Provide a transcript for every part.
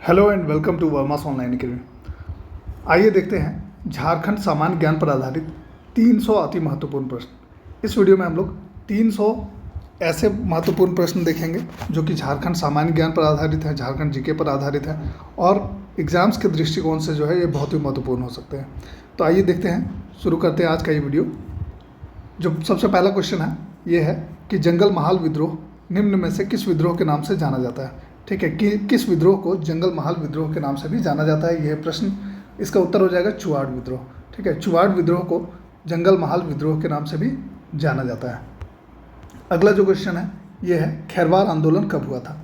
Hello and welcome to Verma's online academy. आइए देखते हैं झारखंड सामान्य ज्ञान पर आधारित 300 अति महत्वपूर्ण प्रश्न। इस वीडियो में हम लोग 300 ऐसे महत्वपूर्ण प्रश्न देखेंगे जो कि झारखंड सामान्य ज्ञान पर आधारित है, झारखंड जीके पर आधारित है और एग्जाम्स के दृष्टिकोण से जो है ये बहुत ही महत्वपूर्ण हो सकते हैं। तो आइए देखते हैं, शुरू करते हैं आज का ये वीडियो। जो सबसे पहला क्वेश्चन है ये है कि जंगल महाल विद्रोह निम्न में से किस विद्रोह के नाम से जाना जाता है। ठीक है, कि किस विद्रोह को जंगल महाल विद्रोह के नाम से भी जाना जाता है, यह प्रश्न। इसका उत्तर हो जाएगा चुआड़ विद्रोह। ठीक है, चुआड़ विद्रोह को जंगल महाल विद्रोह के नाम से भी जाना जाता है। अगला जो क्वेश्चन है ये है खैरवार आंदोलन कब हुआ था।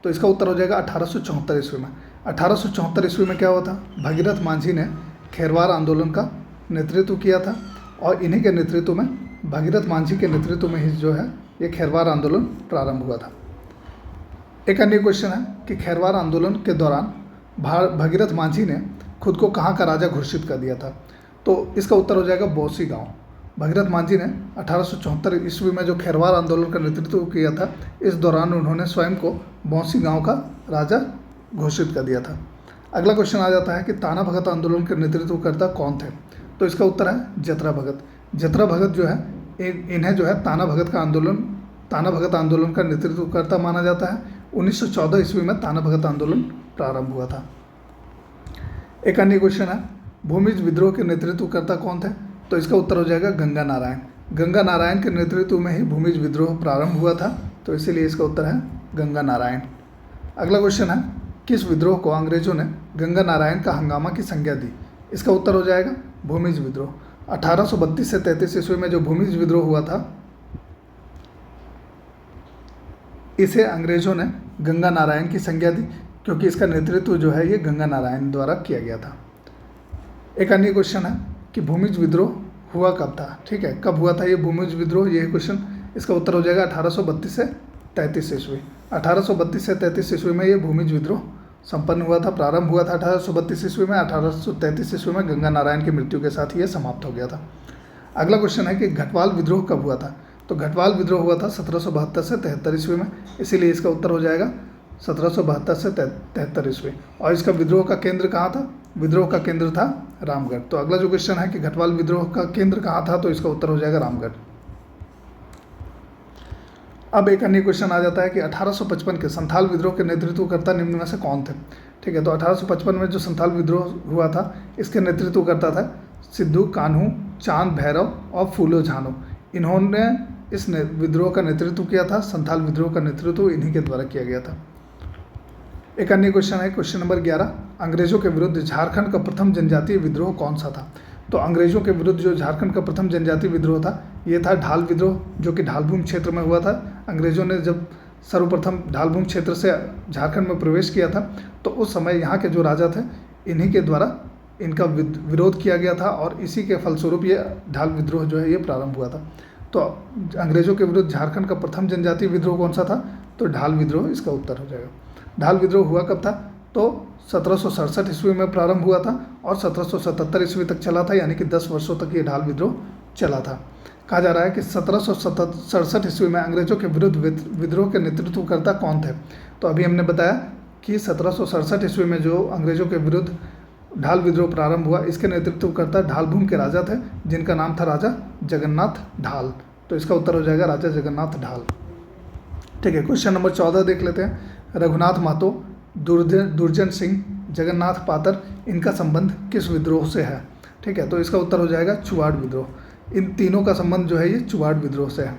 तो इसका उत्तर हो जाएगा 1874 ईस्वी में। 1874 ईस्वी में क्या हुआ था, भगीरथ मांझी ने खैरवार आंदोलन का नेतृत्व किया था और इन्हीं के नेतृत्व में, भगीरथ मांझी के नेतृत्व में ही जो है ये खैरवार आंदोलन प्रारंभ हुआ था। एक अन्य क्वेश्चन है कि खैरवार आंदोलन के दौरान भगीरथ मांझी ने खुद को कहाँ का राजा घोषित कर दिया था। तो इसका उत्तर हो जाएगा बौसी गांव। भगीरथ मांझी ने 1874 ईस्वी में जो खैरवार आंदोलन का नेतृत्व किया था, इस दौरान उन्होंने स्वयं को बौसी गांव का राजा घोषित कर दिया था। अगला क्वेश्चन आ जाता है कि ताना भगत आंदोलन के नेतृत्वकर्ता कौन थे। तो इसका उत्तर है जतरा भगत। जतरा भगत जो है इन्हें जो है ताना भगत आंदोलन का नेतृत्वकर्ता माना जाता है। 1914 ईस्वी में ताना भगत आंदोलन प्रारंभ हुआ था। एक अन्य क्वेश्चन है भूमिज विद्रोह के नेतृत्वकर्ता कौन थे। तो इसका उत्तर हो जाएगा गंगा नारायण। गंगा नारायण के नेतृत्व में ही भूमिज विद्रोह प्रारंभ हुआ था, तो इसीलिए इसका उत्तर है गंगा नारायण। अगला क्वेश्चन है किस विद्रोह को अंग्रेजों ने गंगा नारायण का हंगामा की संज्ञा दी। इसका उत्तर हो जाएगा भूमिज विद्रोह। 1832 से 33 ईस्वी में जो भूमिज विद्रोह हुआ था, इसे अंग्रेजों ने गंगा नारायण की संज्ञा दी क्योंकि इसका नेतृत्व जो है ये गंगा नारायण द्वारा किया गया था। एक अन्य क्वेश्चन है कि भूमिज विद्रोह हुआ कब था। ठीक है, कब हुआ था ये भूमिज विद्रोह, ये क्वेश्चन। इसका उत्तर हो जाएगा 1832 से 33 ईस्वी। 1832 से 33 ईस्वी में ये भूमिज विद्रोह संपन्न हुआ था, प्रारंभ हुआ था 1832 ईस्वी में। 1833 ईस्वी में गंगा नारायण की मृत्यु के साथ ये समाप्त हो गया था। अगला क्वेश्चन है कि घटवाल विद्रोह कब हुआ था। तो घटवाल विद्रोह हुआ था 1772 से 73 ईस्वी में, इसीलिए इसका उत्तर हो जाएगा 1772 से 73 ईस्वी। और इसका विद्रोह का केंद्र कहाँ था, विद्रोह का केंद्र था रामगढ़। तो अगला जो क्वेश्चन है कि घटवाल विद्रोह का केंद्र कहाँ था, तो इसका उत्तर हो जाएगा रामगढ़। अब एक अन्य क्वेश्चन आ जाता है कि 1855 के संथाल विद्रोह के नेतृत्वकर्ता निम्न में से कौन थे। ठीक है, तो 1855 में जो संथाल विद्रोह हुआ था, इसके नेतृत्वकर्ता था सिद्धू कान्हू, चांद भैरव और फूलो झानो। इन्होंने इस विद्रोह का नेतृत्व किया था। संथाल विद्रोह का नेतृत्व इन्हीं के द्वारा किया गया था। एक अन्य क्वेश्चन है क्वेश्चन नंबर 11, अंग्रेजों के विरुद्ध झारखंड का प्रथम जनजातीय विद्रोह कौन सा था। तो अंग्रेजों के विरुद्ध जो झारखंड का प्रथम जनजातीय विद्रोह था, ये था ढाल विद्रोह, जो कि ढालभूमि क्षेत्र में हुआ था। अंग्रेजों ने जब सर्वप्रथम ढालभूमि क्षेत्र से झारखंड में प्रवेश किया था, तो उस समय यहाँ के जो राजा थे, इन्हीं के द्वारा इनका विरोध किया गया था और इसी के फलस्वरूप ये ढाल विद्रोह जो है ये प्रारंभ हुआ था। तो अंग्रेजों के विरुद्ध झारखंड का प्रथम जनजातीय विद्रोह कौन सा था, तो ढाल विद्रोह इसका उत्तर हो जाएगा। ढाल विद्रोह हुआ कब था, तो 1767 ईस्वी में प्रारंभ हुआ था और 1777 ईस्वी तक चला था, यानी कि 10 वर्षों तक ये ढाल विद्रोह चला था। कहा जा रहा है कि 1767 ईस्वी में अंग्रेजों के विरुद्ध विद्रोह के नेतृत्वकर्ता कौन थे। तो अभी हमने बताया कि 1767 ईस्वी में जो अंग्रेजों के विरुद्ध ढाल विद्रोह प्रारंभ हुआ, इसके नेतृत्वकर्ता ढालभूमि के राजा थे, जिनका नाम था राजा जगन्नाथ ढाल। तो इसका उत्तर हो जाएगा राजा जगन्नाथ ढाल। ठीक है, क्वेश्चन नंबर 14 देख लेते हैं। रघुनाथ महतो, दुर्जन सिंह, जगन्नाथ पातर, इनका संबंध किस विद्रोह से है। ठीक है, तो इसका उत्तर हो जाएगा चुआड़ विद्रोह। इन तीनों का संबंध जो है ये चुआड़ विद्रोह से है।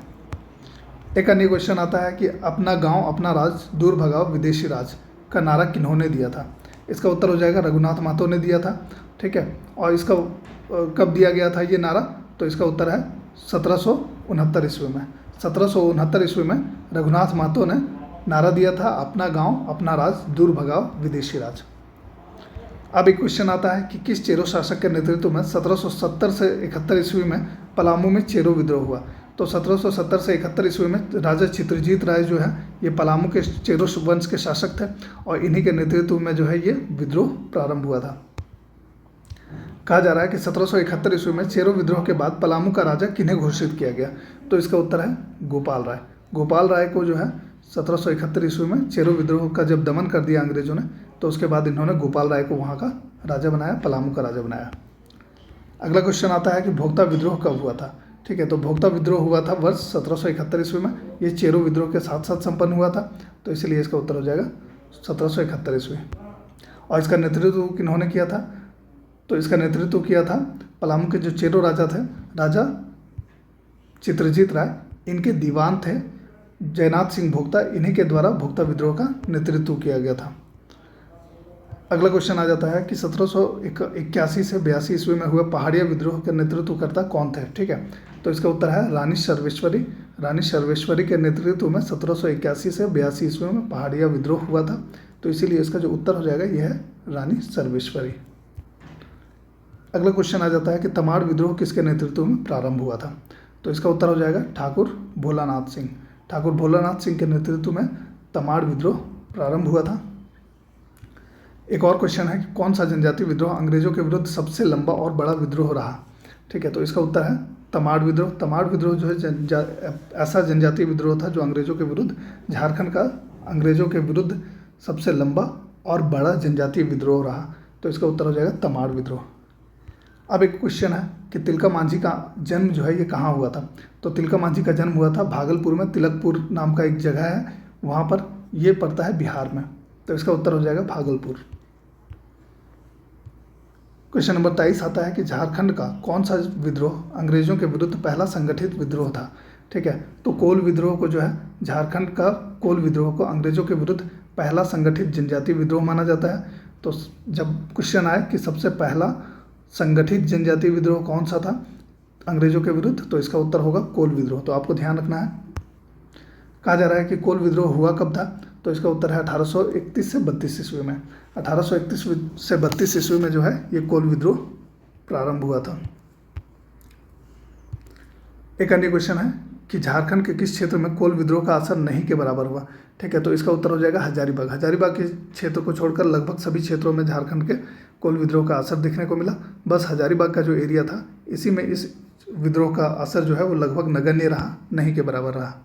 एक अन्य क्वेश्चन आता है कि अपना गाँव अपना राज, दूर भगाओ विदेशी राज का नारा किन्होंने दिया था। इसका उत्तर हो जाएगा रघुनाथ महतो ने दिया था। ठीक है, और इसका कब दिया गया था ये नारा, तो इसका उत्तर है 1769 ईस्वी में। 1769 ईस्वी में रघुनाथ महतो ने नारा दिया था, अपना गांव अपना राज, दूर भगाओ विदेशी राज। अब एक क्वेश्चन आता है कि किस चेरो शासक के नेतृत्व में 1770 से 71 ईस्वी में पलामू में चेरो विद्रोह हुआ। तो 1770 से 71 ईस्वी में राजा चित्रजीत राय जो है ये पलामू के चेरो वंश के शासक थे और इन्हीं के नेतृत्व में जो है ये विद्रोह प्रारंभ हुआ था। कहा जा रहा है कि 1771 ईस्वी में चेरो विद्रोह के बाद पलामू का राजा किन्हें घोषित किया गया। तो इसका उत्तर है गोपाल राय। गोपाल राय को जो है 1771 ईस्वी में चेरो विद्रोह का जब दमन कर दिया अंग्रेजों ने, तो उसके बाद इन्होंने गोपाल राय को वहाँ का राजा बनाया, पलामू का राजा बनाया। अगला क्वेश्चन आता है कि भोक्ता विद्रोह कब हुआ था। ठीक है, तो भोक्ता विद्रोह हुआ था वर्ष 1771 ईस्वी में। ये चेरो विद्रोह के साथ साथ संपन्न हुआ था, तो इसलिए इसका उत्तर हो जाएगा 1771 ईस्वी। और इसका नेतृत्व किन्होंने किया था, तो इसका नेतृत्व किया था पलामू के जो चेरो राजा थे, राजा चित्रजीत राय। इनके दीवान थे जयनाथ सिंह भोक्ता, इन्हीं के द्वारा भोक्ता विद्रोह का नेतृत्व किया गया था। अगला क्वेश्चन आ जाता है कि 1781 से 82 ईस्वी में हुए पहाड़िया विद्रोह के नेतृत्वकर्ता कौन थे। ठीक है, तो इसका उत्तर है रानी सर्वेश्वरी। रानी सर्वेश्वरी के नेतृत्व में 1781 से 82 ईस्वी में पहाड़िया विद्रोह हुआ था, तो इसीलिए इसका जो उत्तर हो जाएगा यह है रानी सर्वेश्वरी। अगला क्वेश्चन आ जाता है कि तमाड़ विद्रोह किसके नेतृत्व में प्रारंभ हुआ था, तो इसका उत्तर हो जाएगा ठाकुर भोलानाथ सिंह। ठाकुर भोलानाथ सिंह के नेतृत्व में तमाड़ विद्रोह प्रारंभ हुआ था। एक और क्वेश्चन है कि कौन सा जनजातीय विद्रोह अंग्रेजों के विरुद्ध सबसे लंबा और बड़ा विद्रोह रहा। ठीक है, तो इसका उत्तर है तमाड़ विद्रोह। तमाड़ विद्रोह जो है ऐसा जनजातीय विद्रोह था जो अंग्रेजों के विरुद्ध, झारखंड का अंग्रेजों के विरुद्ध सबसे लंबा और बड़ा जनजातीय विद्रोह रहा, तो इसका उत्तर हो जाएगा तमाड़ विद्रोह। अब एक क्वेश्चन है कि तिलका मांझी का जन्म जो है ये कहाँ हुआ था, तो तिलका मांझी का जन्म हुआ था भागलपुर में, तिलकपुर नाम का एक जगह है, वहाँ पर ये पड़ता है बिहार में, तो इसका उत्तर हो जाएगा भागलपुर। क्वेश्चन नंबर 23 आता है कि झारखंड का कौन सा विद्रोह अंग्रेजों के विरुद्ध पहला संगठित विद्रोह था। ठीक है, तो कोल विद्रोह को जो है, झारखंड का कोल विद्रोह को अंग्रेजों के विरुद्ध पहला संगठित जनजातीय विद्रोह माना जाता है। तो जब क्वेश्चन आए कि सबसे पहला संगठित जनजातीय विद्रोह कौन सा था अंग्रेजों के विरुद्ध, तो इसका उत्तर होगा कोल विद्रोह। तो आपको ध्यान रखना है, कहा जा रहा है कि कोल विद्रोह हुआ कब था, तो इसका उत्तर है 1831 से 32 ईस्वी में। 1831 से 32 ईस्वी में जो है ये कोल विद्रोह प्रारंभ हुआ था। एक अन्य क्वेश्चन है कि झारखंड के किस क्षेत्र में कोल विद्रोह का असर नहीं के बराबर हुआ। ठीक है, तो इसका उत्तर हो जाएगा हजारीबाग। हजारीबाग के क्षेत्र को छोड़कर लगभग सभी क्षेत्रों में झारखंड के कोल विद्रोह का असर देखने को मिला। बस हजारीबाग का जो एरिया था इसी में इस विद्रोह का असर जो है वो लगभग नगण्य रहा, नहीं के बराबर रहा।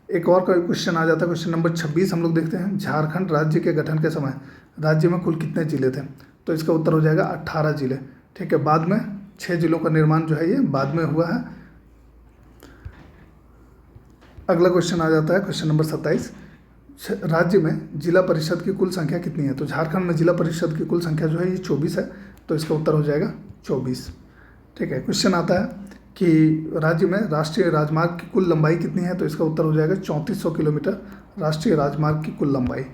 एक और क्वेश्चन आ जाता है, क्वेश्चन नंबर 26 हम लोग देखते हैं। झारखंड राज्य के गठन के समय राज्य में कुल कितने जिले थे, तो इसका उत्तर हो जाएगा 18 जिले। ठीक है, बाद में 6 जिलों का निर्माण जो है ये बाद में हुआ है। अगला क्वेश्चन आ जाता है क्वेश्चन नंबर 27। राज्य में जिला परिषद की कुल संख्या कितनी है, तो झारखंड में जिला परिषद की कुल संख्या जो है ये 24 है, तो इसका उत्तर हो जाएगा 24। ठीक है, क्वेश्चन आता है कि राज्य में राष्ट्रीय राजमार्ग की कुल लंबाई कितनी है, तो इसका उत्तर हो जाएगा 3400 किलोमीटर राष्ट्रीय राजमार्ग की कुल लंबाई।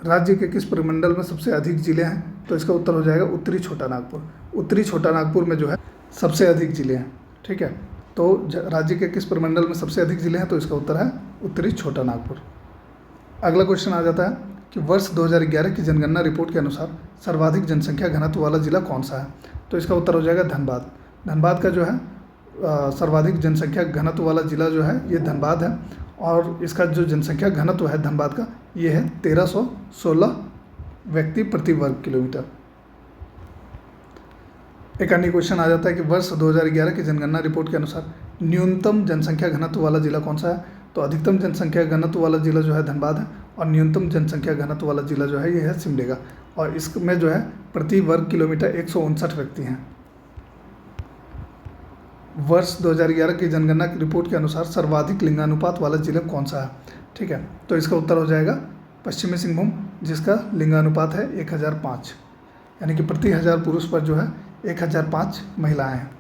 राज्य के किस परिमंडल में सबसे अधिक जिले हैं, तो इसका उत्तर हो जाएगा उत्तरी छोटा नागपुर। उत्तरी छोटा नागपुर में जो है सबसे अधिक जिले हैं। ठीक है, तो राज्य के किस परिमंडल में सबसे अधिक जिले हैं, तो इसका उत्तर है उत्तरी छोटा नागपुर। अगला क्वेश्चन आ जाता है कि वर्ष 2011 की जनगणना रिपोर्ट के अनुसार सर्वाधिक जनसंख्या घनत्व वाला जिला कौन सा है, तो इसका उत्तर हो जाएगा धनबाद। धनबाद का जो है सर्वाधिक जनसंख्या घनत्व वाला जिला जो है ये धनबाद है, और इसका जो जनसंख्या घनत्व है धनबाद का ये है 1316 व्यक्ति प्रति वर्ग किलोमीटर। एक अन्य क्वेश्चन आ जाता है कि वर्ष 2011 की जनगणना रिपोर्ट के अनुसार न्यूनतम जनसंख्या घनत्व वाला जिला कौन सा है, तो अधिकतम जनसंख्या घनत्व वाला जिला जो है धनबाद है, और न्यूनतम जनसंख्या घनत्व वाला जिला जो है ये है सिमडेगा, और इसमें जो है प्रति वर्ग किलोमीटर 159 व्यक्ति हैं। वर्ष 2011 की जनगणना की रिपोर्ट के अनुसार सर्वाधिक लिंगानुपात वाला जिला कौन सा है। ठीक है, तो इसका उत्तर हो जाएगा पश्चिमी सिंहभूम, जिसका लिंगानुपात है 1005, यानी कि प्रति 1000 पुरुष पर जो है 1005 महिलाएं हैं।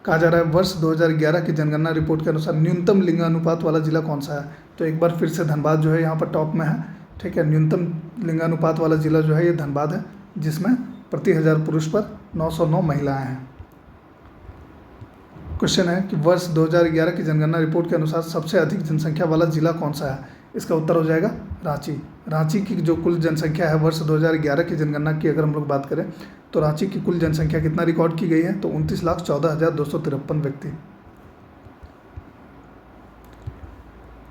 कहा जा रहा है वर्ष 2011 की जनगणना रिपोर्ट के अनुसार न्यूनतम लिंगानुपात वाला जिला कौन सा है, तो एक बार फिर से धनबाद जो है यहाँ पर टॉप में है। ठीक है, न्यूनतम लिंगानुपात वाला जिला जो है ये धनबाद है, जिसमें प्रति 1000 पुरुष पर 909 महिलाएं हैं। क्वेश्चन है कि वर्ष 2011 की जनगणना रिपोर्ट के अनुसार सबसे अधिक जनसंख्या वाला जिला कौन सा है, इसका उत्तर हो जाएगा रांची। रांची की जो कुल जनसंख्या है वर्ष 2011 की जनगणना की अगर हम लोग बात करें तो रांची की कुल जनसंख्या कितना रिकॉर्ड की गई है, तो 29,14,253 व्यक्ति।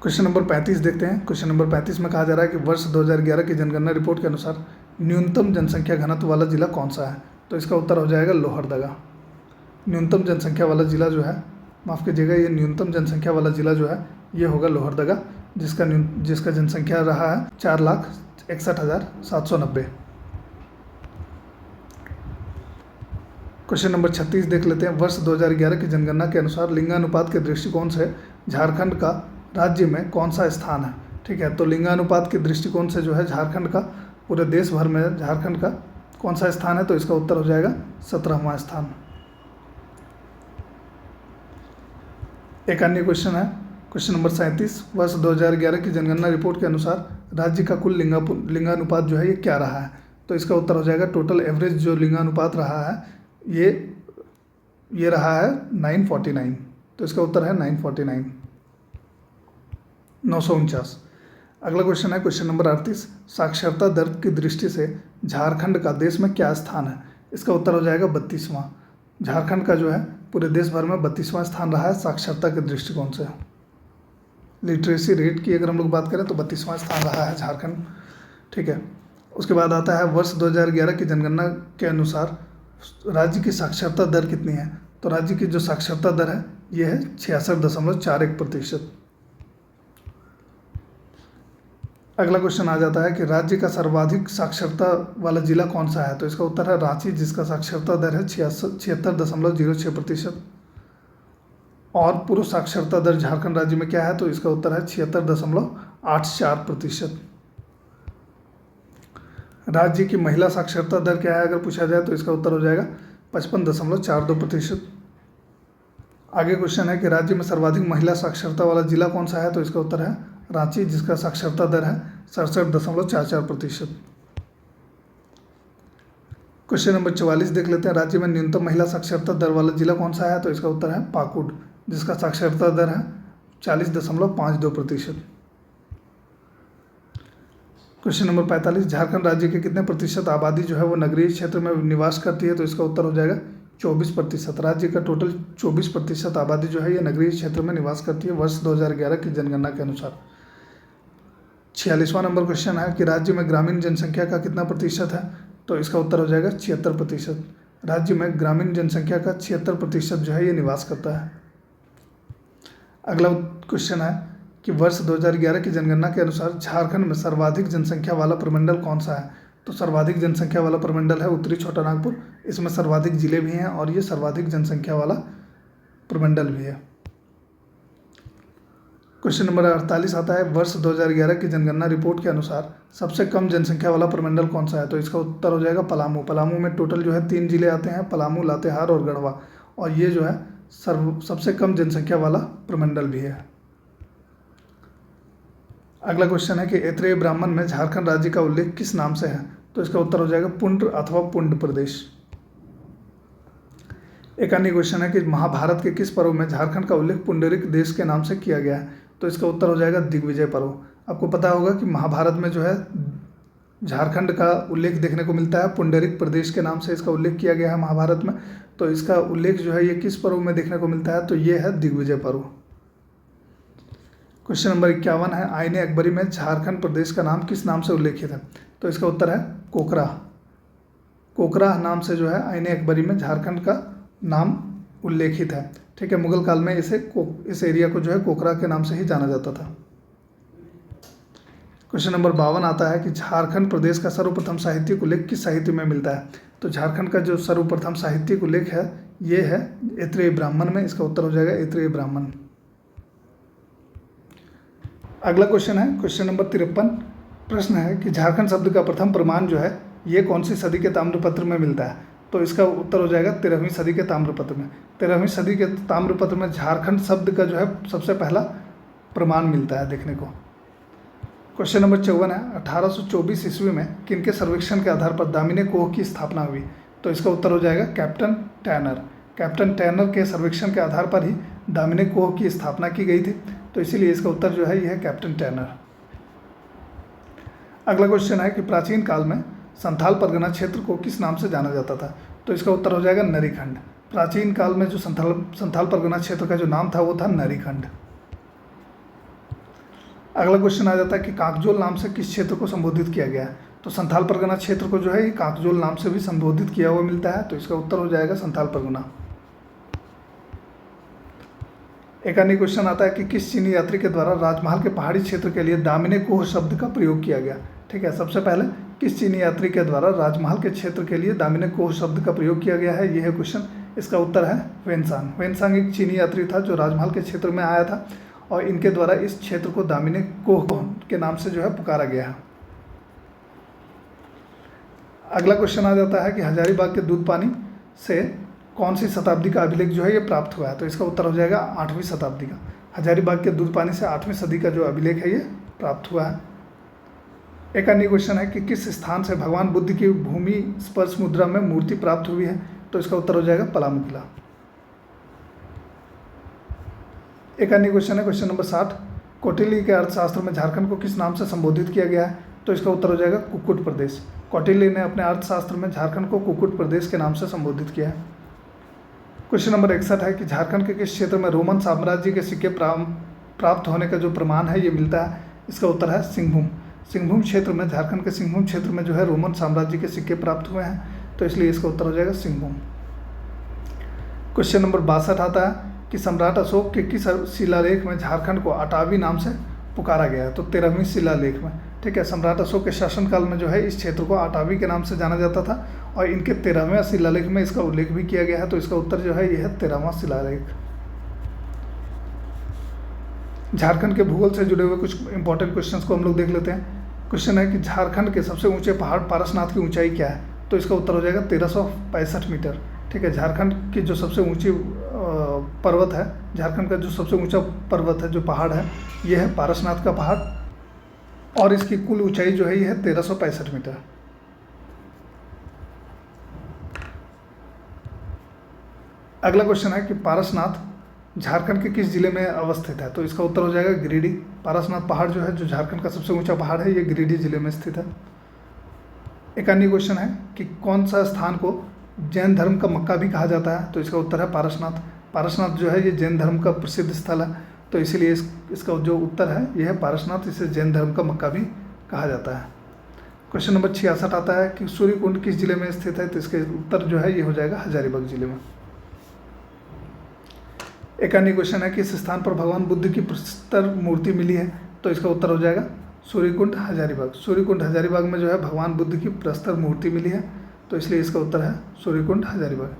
क्वेश्चन नंबर 35 देखते हैं। क्वेश्चन नंबर 35 में कहा जा रहा है कि वर्ष 2011 की जनगणना रिपोर्ट के अनुसार न्यूनतम जनसंख्या घनत्व वाला जिला कौन सा है, तो इसका उत्तर हो जाएगा लोहरदगा। न्यूनतम जनसंख्या वाला जिला जो है, माफ़ कीजिएगा, ये न्यूनतम जनसंख्या वाला जिला जो है ये होगा लोहरदगा, जिसका जनसंख्या रहा है 61,790। क्वेश्चन नंबर 36 देख लेते हैं। वर्ष 2011 की जनगणना के अनुसार लिंगानुपात के दृष्टिकोण से झारखंड का राज्य में कौन सा स्थान है? ठीक है, तो लिंगानुपात के दृष्टिकोण से जो है झारखंड का पूरे देश भर में झारखंड का कौन सा स्थान है? तो इसका उत्तर हो जाएगा 17वां स्थान। एक अन्य क्वेश्चन है, क्वेश्चन नंबर 37। वर्ष 2011 की जनगणना रिपोर्ट के अनुसार राज्य का कुल लिंगानुपात जो है ये क्या रहा है? तो इसका उत्तर हो जाएगा टोटल एवरेज जो लिंगानुपात रहा है ये रहा है 949। तो इसका उत्तर है 949, 949। अगला क्वेश्चन है क्वेश्चन नंबर 38। साक्षरता दर की दृष्टि से झारखंड का देश में क्या स्थान है? इसका उत्तर हो जाएगा 32वां। झारखंड का जो है पूरे देश भर में 32वां स्थान रहा है साक्षरता के दृष्टिकोण से। लिटरेसी रेट की अगर हम लोग बात करें तो 32वां स्थान रहा है झारखंड। ठीक है, उसके बाद आता है वर्ष 2011 की जनगणना के अनुसार राज्य की साक्षरता दर कितनी है? तो राज्य की जो साक्षरता दर है ये है 66.41%। अगला क्वेश्चन आ जाता है कि राज्य का सर्वाधिक साक्षरता वाला जिला कौन सा है? तो इसका उत्तर है रांची, जिसका साक्षरता दर है 76.06%। और पुरुष साक्षरता दर झारखंड राज्य में क्या है? तो इसका उत्तर है 76.84%। राज्य की महिला साक्षरता दर क्या है अगर पूछा जाए तो इसका उत्तर हो जाएगा 55.42%। आगे क्वेश्चन है कि राज्य में सर्वाधिक महिला साक्षरता वाला जिला कौन सा है? तो इसका उत्तर है रांची, जिसका साक्षरता दर है 67.44%। क्वेश्चन नंबर 44 देख लेते हैं। राज्य में न्यूनतम महिला साक्षरता दर वाला जिला कौन सा है? तो इसका उत्तर है पाकुड़, जिसका साक्षरता दर है 40.52%। Question number 45। झारखंड राज्य के कितने प्रतिशत आबादी जो है वो नगरीय क्षेत्र में निवास करती है? तो इसका उत्तर हो जाएगा 24%। राज्य का टोटल 24% आबादी जो है ये नगरीय क्षेत्र में निवास करती है वर्ष 2011 की जनगणना के अनुसार। 46वां नंबर क्वेश्चन है कि राज्य में ग्रामीण जनसंख्या का कितना प्रतिशत है? तो इसका उत्तर हो जाएगा 76%। राज्य में ग्रामीण जनसंख्या का 76% जो है ये निवास करता है। अगला क्वेश्चन है कि वर्ष 2011 की जनगणना के अनुसार झारखंड में सर्वाधिक जनसंख्या वाला प्रमंडल कौन सा है? तो सर्वाधिक जनसंख्या वाला प्रमंडल है उत्तरी छोटा नागपुर। इसमें सर्वाधिक जिले भी हैं और ये सर्वाधिक जनसंख्या वाला प्रमंडल भी है। क्वेश्चन नंबर 48 आता है वर्ष 2011 की जनगणना रिपोर्ट के अनुसार सबसे कम जनसंख्या वाला प्रमंडल कौन सा है? तो इसका उत्तर हो जाएगा पलामू। पलामू में टोटल जो है 3 जिले आते हैं, पलामू, लातेहार और गढ़वा, और ये जो है सबसे कम जनसंख्या वाला प्रमंडल भी है। अगला क्वेश्चन है कि ऐत्रेय ब्राह्मण में झारखंड राज्य का उल्लेख किस नाम से है? तो इसका उत्तर हो जाएगा पुंड्र अथवा पुंड प्रदेश। एक अन्य क्वेश्चन है कि महाभारत के किस पर्व में झारखंड का उल्लेख पुंडरिक देश के नाम से किया गया है? तो इसका उत्तर हो जाएगा दिग्विजय पर्व। आपको पता होगा कि महाभारत में जो है झारखंड का उल्लेख देखने को मिलता है, पुंडरिक प्रदेश के नाम से इसका उल्लेख किया गया है महाभारत में। तो इसका उल्लेख जो है ये किस पर्व में देखने को मिलता है? तो ये है दिग्विजय पर्व। क्वेश्चन नंबर 51 है आईने अकबरी में झारखंड प्रदेश का नाम किस नाम से उल्लेखित है? तो इसका उत्तर है कोकरा। कोकरा नाम से जो है आईने अकबरी में झारखंड का नाम उल्लेखित है। ठीक है, मुगल काल में इस एरिया को जो है कोकरा के नाम से ही जाना जाता था। क्वेश्चन नंबर 52 आता है कि झारखंड प्रदेश का सर्वप्रथम साहित्यिक उल्लेख किस साहित्य में मिलता है? तो झारखंड का जो सर्वप्रथम साहित्यिक उल्लेख है ये है ऐत्रेय ब्राह्मण में। इसका उत्तर हो जाएगा ऐत्रेय ब्राह्मण। अगला क्वेश्चन है क्वेश्चन नंबर 53। प्रश्न है कि झारखंड शब्द का प्रथम प्रमाण जो है ये कौन सी सदी के ताम्रपत्र में मिलता है? तो इसका उत्तर हो जाएगा 13वीं सदी के ताम्रपत्र में। 13वीं सदी के ताम्रपत्र में झारखंड शब्द का जो है सबसे पहला प्रमाण मिलता है देखने को। क्वेश्चन नंबर 54 है 1824 ईस्वी में किनके सर्वेक्षण के आधार पर दामिनी कोह की स्थापना हुई? तो इसका उत्तर हो जाएगा कैप्टन टैनर। कैप्टन टैनर के सर्वेक्षण के आधार पर ही दामिनी कोह की स्थापना की गई थी, तो इसीलिए इसका उत्तर जो है यह है कैप्टन टैनर। अगला क्वेश्चन है कि प्राचीन काल में संथाल परगना क्षेत्र को किस नाम से जाना जाता था? तो इसका उत्तर हो जाएगा नरीखंड। प्राचीन काल में जो संथाल परगना क्षेत्र का जो नाम था वो था नरीखंड। अगला क्वेश्चन आ जाता है कि काकजोल नाम से किस क्षेत्र को संबोधित किया गया है? तो संथाल परगना क्षेत्र को जो है ये काकजोल नाम से भी संबोधित किया हुआ मिलता है, तो इसका उत्तर हो जाएगा संथाल परगना। एक अन्य क्वेश्चन आता है कि किस चीनी यात्री के द्वारा राजमहल के पहाड़ी क्षेत्र के लिए दामिनी कोह शब्द का प्रयोग किया गया? ठीक है। सबसे पहले किस चीनी यात्री के द्वारा राजमहल के क्षेत्र के लिए दामिनी कोह शब्द का प्रयोग किया गया है, यह है क्वेश्चन। इसका उत्तर है वेनसांग। वेनसांग एक चीनी यात्री था जो राजमहल के क्षेत्र में आया था और इनके द्वारा इस क्षेत्र को दामिनी कोह के नाम से जो है पुकारा गया है। अगला क्वेश्चन आ जाता है कि हजारीबाग के दूध पानी से कौन सी शताब्दी का अभिलेख जो है ये प्राप्त हुआ है, तो इसका उत्तर हो जाएगा 8वीं शताब्दी का। हजारीबाग के दूध पानी से 8वीं सदी का जो अभिलेख है ये प्राप्त हुआ है। एक अन्य क्वेश्चन है कि किस स्थान से भगवान बुद्ध की भूमि स्पर्श मुद्रा में मूर्ति प्राप्त हुई है, तो इसका उत्तर हो जाएगा पलामू किला। एक अन्य क्वेश्चन है क्वेश्चन नंबर 60, कौटिल्य के अर्थशास्त्र में झारखंड को किस नाम से संबोधित किया गया है, तो इसका उत्तर हो जाएगा कुक्कुट प्रदेश। कौटिल्य ने अपने अर्थशास्त्र में झारखंड को कुक्कुट प्रदेश के नाम से संबोधित किया है। क्वेश्चन नंबर 61 है कि झारखंड के किस क्षेत्र में रोमन साम्राज्य के सिक्के प्राप्त होने का जो प्रमाण है ये मिलता है, इसका उत्तर है सिंहभूम। सिंहभूम क्षेत्र में, झारखंड के सिंहभूम क्षेत्र में जो है रोमन साम्राज्य के सिक्के प्राप्त हुए हैं, तो इसलिए इसका उत्तर हो जाएगा सिंहभूम। क्वेश्चन नंबर 62 आता है कि सम्राट अशोक के किस शिलालेख में झारखंड को अटावी नाम से पुकारा गया है, तो 13वीं शिलालेख में, ठीक है। सम्राट अशोक के शासनकाल में जो है इस क्षेत्र को अटावी के नाम से जाना जाता था और इनके 13वें शिलालेख में इसका उल्लेख भी किया गया है, तो इसका उत्तर जो है यह है 13वां शिलालेख। झारखंड के भूगोल से जुड़े हुए कुछ इंपॉर्टेंट क्वेश्चंस को हम लोग देख लेते हैं। क्वेश्चन है कि झारखंड के सबसे ऊंचे पहाड़ पारसनाथ की ऊंचाई क्या है, तो इसका उत्तर हो जाएगा 1365 मीटर, ठीक है। झारखंड की जो सबसे ऊंची पर्वत है, झारखंड का जो सबसे ऊंचा पर्वत है, जो पहाड़ है, यह है पारसनाथ का पहाड़ और इसकी कुल ऊंचाई जो है यह है 1365 मीटर। अगला क्वेश्चन है कि पारसनाथ झारखंड के जिस जिले में अवस्थित है, तो इसका उत्तर हो जाएगा गिरिडीह। पारसनाथ पहाड़ जो है, जो झारखंड का सबसे ऊंचा पहाड़ है, ये गिरिडीह जिले में स्थित है। एक अन्य क्वेश्चन है कि कौन सा स्थान को जैन धर्म का मक्का भी कहा जाता है, तो इसका उत्तर है पारसनाथ। पारसनाथ जो है ये जैन धर्म का प्रसिद्ध स्थल है, तो इसीलिए इसका जो उत्तर है यह है पारसनाथ। इसे जैन धर्म का मक्का भी कहा जाता है। क्वेश्चन नंबर 66 आता है कि सूर्यकुंड किस जिले में स्थित है, तो इसके उत्तर जो है ये हो जाएगा हजारीबाग जिले में। एक अन्य क्वेश्चन है कि इस स्थान पर भगवान बुद्ध की प्रस्तर मूर्ति मिली है, तो इसका उत्तर हो जाएगा सूर्यकुंड हजारीबाग। सूर्यकुंड हजारीबाग में जो है भगवान बुद्ध की प्रस्तर मूर्ति मिली है, तो इसलिए इसका उत्तर है सूर्यकुंड हजारीबाग।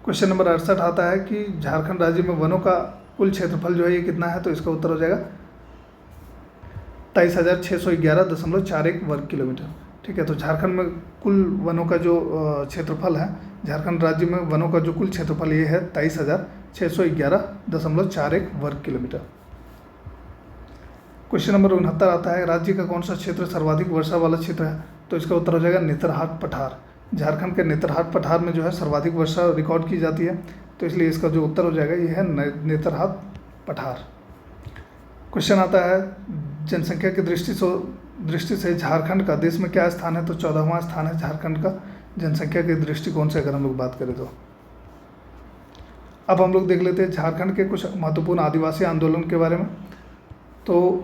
क्वेश्चन नंबर 68 आता है कि झारखंड राज्य में वनों का कुल क्षेत्रफल जो है ये कितना है, तो इसका उत्तर हो जाएगा 23,611.41 वर्ग किलोमीटर, ठीक है। तो झारखंड में कुल वनों का जो क्षेत्रफल है, झारखंड राज्य में वनों का जो कुल क्षेत्रफल ये है 23,611.41 वर्ग किलोमीटर। क्वेश्चन नंबर 69 आता है राज्य का कौन सा क्षेत्र सर्वाधिक वर्षा वाला क्षेत्र है, तो इसका उत्तर हो जाएगा नेतरहाट पठार। झारखंड के नेतरहाट पठार में जो है सर्वाधिक वर्षा रिकॉर्ड की जाती है, तो इसलिए इसका जो उत्तर हो जाएगा यह है नेतरहाट पठार। क्वेश्चन आता है जनसंख्या की दृष्टि से झारखंड का देश में क्या स्थान है, तो 14वां स्थान है झारखंड का जनसंख्या के दृष्टिकोण से अगर हम लोग बात करें तो। अब हम लोग देख लेते हैं झारखंड के कुछ महत्वपूर्ण आदिवासी आंदोलन के बारे में। तो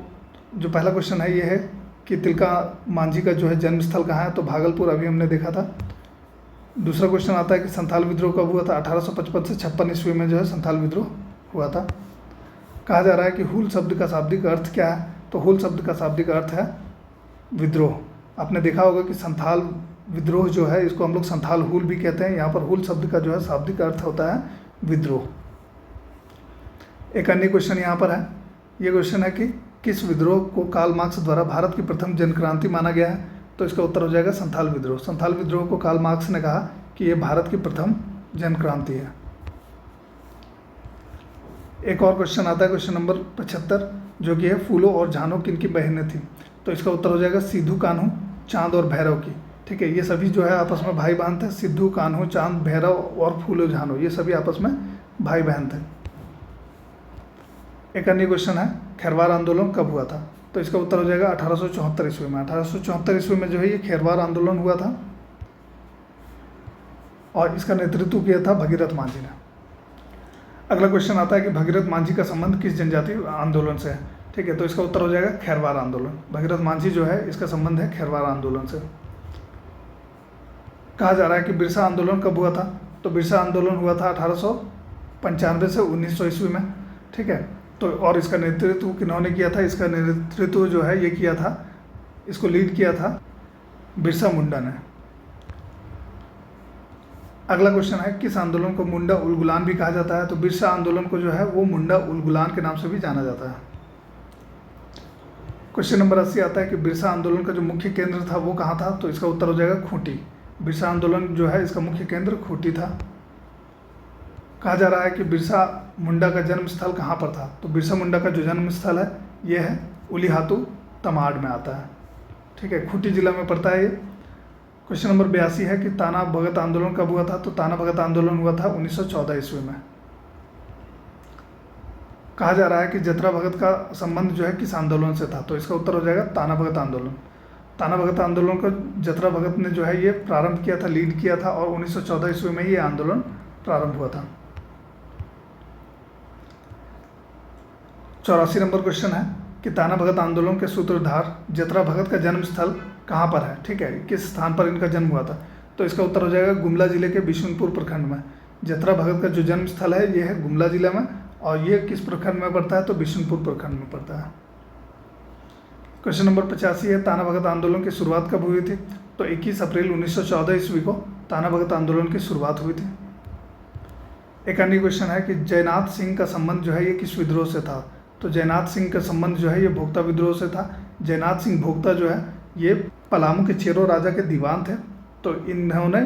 जो पहला क्वेश्चन है ये है कि तिलका मांझी का जो है जन्म स्थल कहाँ है, तो भागलपुर, अभी हमने देखा था। दूसरा क्वेश्चन आता है कि संथाल विद्रोह कब हुआ था, 1855 से 56 ईस्वी में जो है संथाल विद्रोह हुआ था। कहा जा रहा है कि हुल शब्द का शाब्दिक अर्थ क्या है, तो हुल शब्द का शाब्दिक अर्थ है विद्रोह। आपने देखा होगा कि संथाल विद्रोह जो है इसको हम लोग संथाल हुल भी कहते हैं। यहाँ पर हुल शब्द का जो है शाब्दिक अर्थ होता है विद्रोह। एक अन्य क्वेश्चन यहाँ पर है, ये क्वेश्चन है कि किस विद्रोह को कार्ल मार्क्स द्वारा भारत की प्रथम जनक्रांति माना गया है, तो इसका उत्तर हो जाएगा संथाल विद्रोह। संथाल विद्रोह को कार्ल मार्क्स ने कहा कि ये भारत की प्रथम जनक्रांति है। एक और क्वेश्चन आता है क्वेश्चन नंबर 75, जो कि है फूलो और झानो किनकी बहनें थी, तो इसका उत्तर हो जाएगा सिद्धू, कान्हू, चांद और भैरव की, ठीक है। ये सभी जो है आपस में भाई बहन थे। सिद्धू, कान्हू, चांद, भैरव और फूलो झानो ये सभी आपस में भाई बहन थे। एक अन्य क्वेश्चन है खैरवार आंदोलन कब हुआ था, तो इसका उत्तर हो जाएगा 1874 ईस्वी में। 1874 ईस्वी में जो है ये खैरवार आंदोलन हुआ था और इसका नेतृत्व किया था भगीरथ मांझी ने। अगला क्वेश्चन आता है कि भगीरथ मांझी का संबंध किस जनजातीय आंदोलन से है, ठीक है। तो इसका उत्तर हो जाएगा खैरवार आंदोलन। भगीरथ मांझी जो है इसका संबंध है खैरवार आंदोलन से। कहा जा रहा है कि बिरसा आंदोलन कब हुआ था, तो बिरसा आंदोलन हुआ था 1895 से 1900 ईस्वी में, ठीक है। तो और इसका नेतृत्व किन्होंने किया था, इसका नेतृत्व जो है ये किया था इसको लीड किया था बिरसा मुंडा ने। अगला क्वेश्चन है, किस आंदोलन को मुंडा उलगुलान भी कहा जाता है? तो बिरसा आंदोलन को जो है वो मुंडा उलगुलान के नाम से भी जाना जाता है। क्वेश्चन नंबर 80 आता है कि बिरसा आंदोलन का जो मुख्य केंद्र था वो कहाँ था? तो इसका उत्तर हो जाएगा खूंटी। बिरसा आंदोलन जो है इसका मुख्य केंद्र खूंटी था। कहा जा रहा है कि बिरसा मुंडा का जन्म स्थल कहाँ पर था? तो बिरसा मुंडा का जो जन्म स्थल है ये है उलीहातू तमाड़ में आता है। ठीक है, खूंटी जिला में पड़ता है ये। क्वेश्चन नंबर 82 है कि ताना भगत आंदोलन कब हुआ था? तो ताना भगत आंदोलन हुआ था 1914 ईस्वी में। कहा जा रहा है कि जतरा भगत का संबंध जो है किस आंदोलन से था? तो इसका उत्तर हो जाएगा ताना भगत आंदोलन। ताना भगत आंदोलन को जतरा भगत ने जो है ये प्रारंभ किया था, लीड किया था, और 1914 ईस्वी में ये आंदोलन प्रारंभ हुआ था। 84 नंबर क्वेश्चन है कि ताना भगत आंदोलन के सूत्रधार जतरा भगत का जन्म स्थल कहाँ पर है? ठीक है, किस स्थान पर इनका जन्म हुआ था? तो इसका उत्तर हो जाएगा गुमला जिले के बिशुनपुर प्रखंड में। जतरा भगत का जो जन्म स्थल है ये है गुमला जिला में, और ये किस प्रखंड में पड़ता है? तो बिशुनपुर प्रखंड में पड़ता है। क्वेश्चन नंबर 85 है, ताना भगत आंदोलन की शुरुआत कब हुई थी? तो 21 अप्रैल 1914 ईस्वी को ताना भगत आंदोलन की शुरुआत हुई थी। एक अन्य क्वेश्चन है कि जयनाथ सिंह का संबंध जो है ये किस विद्रोह से था? तो जयनाथ सिंह का संबंध जो है ये भोक्ता विद्रोह से था। जयनाथ सिंह भोक्ता जो है ये पलामू के चेरो राजा के दीवान थे, तो इन्होंने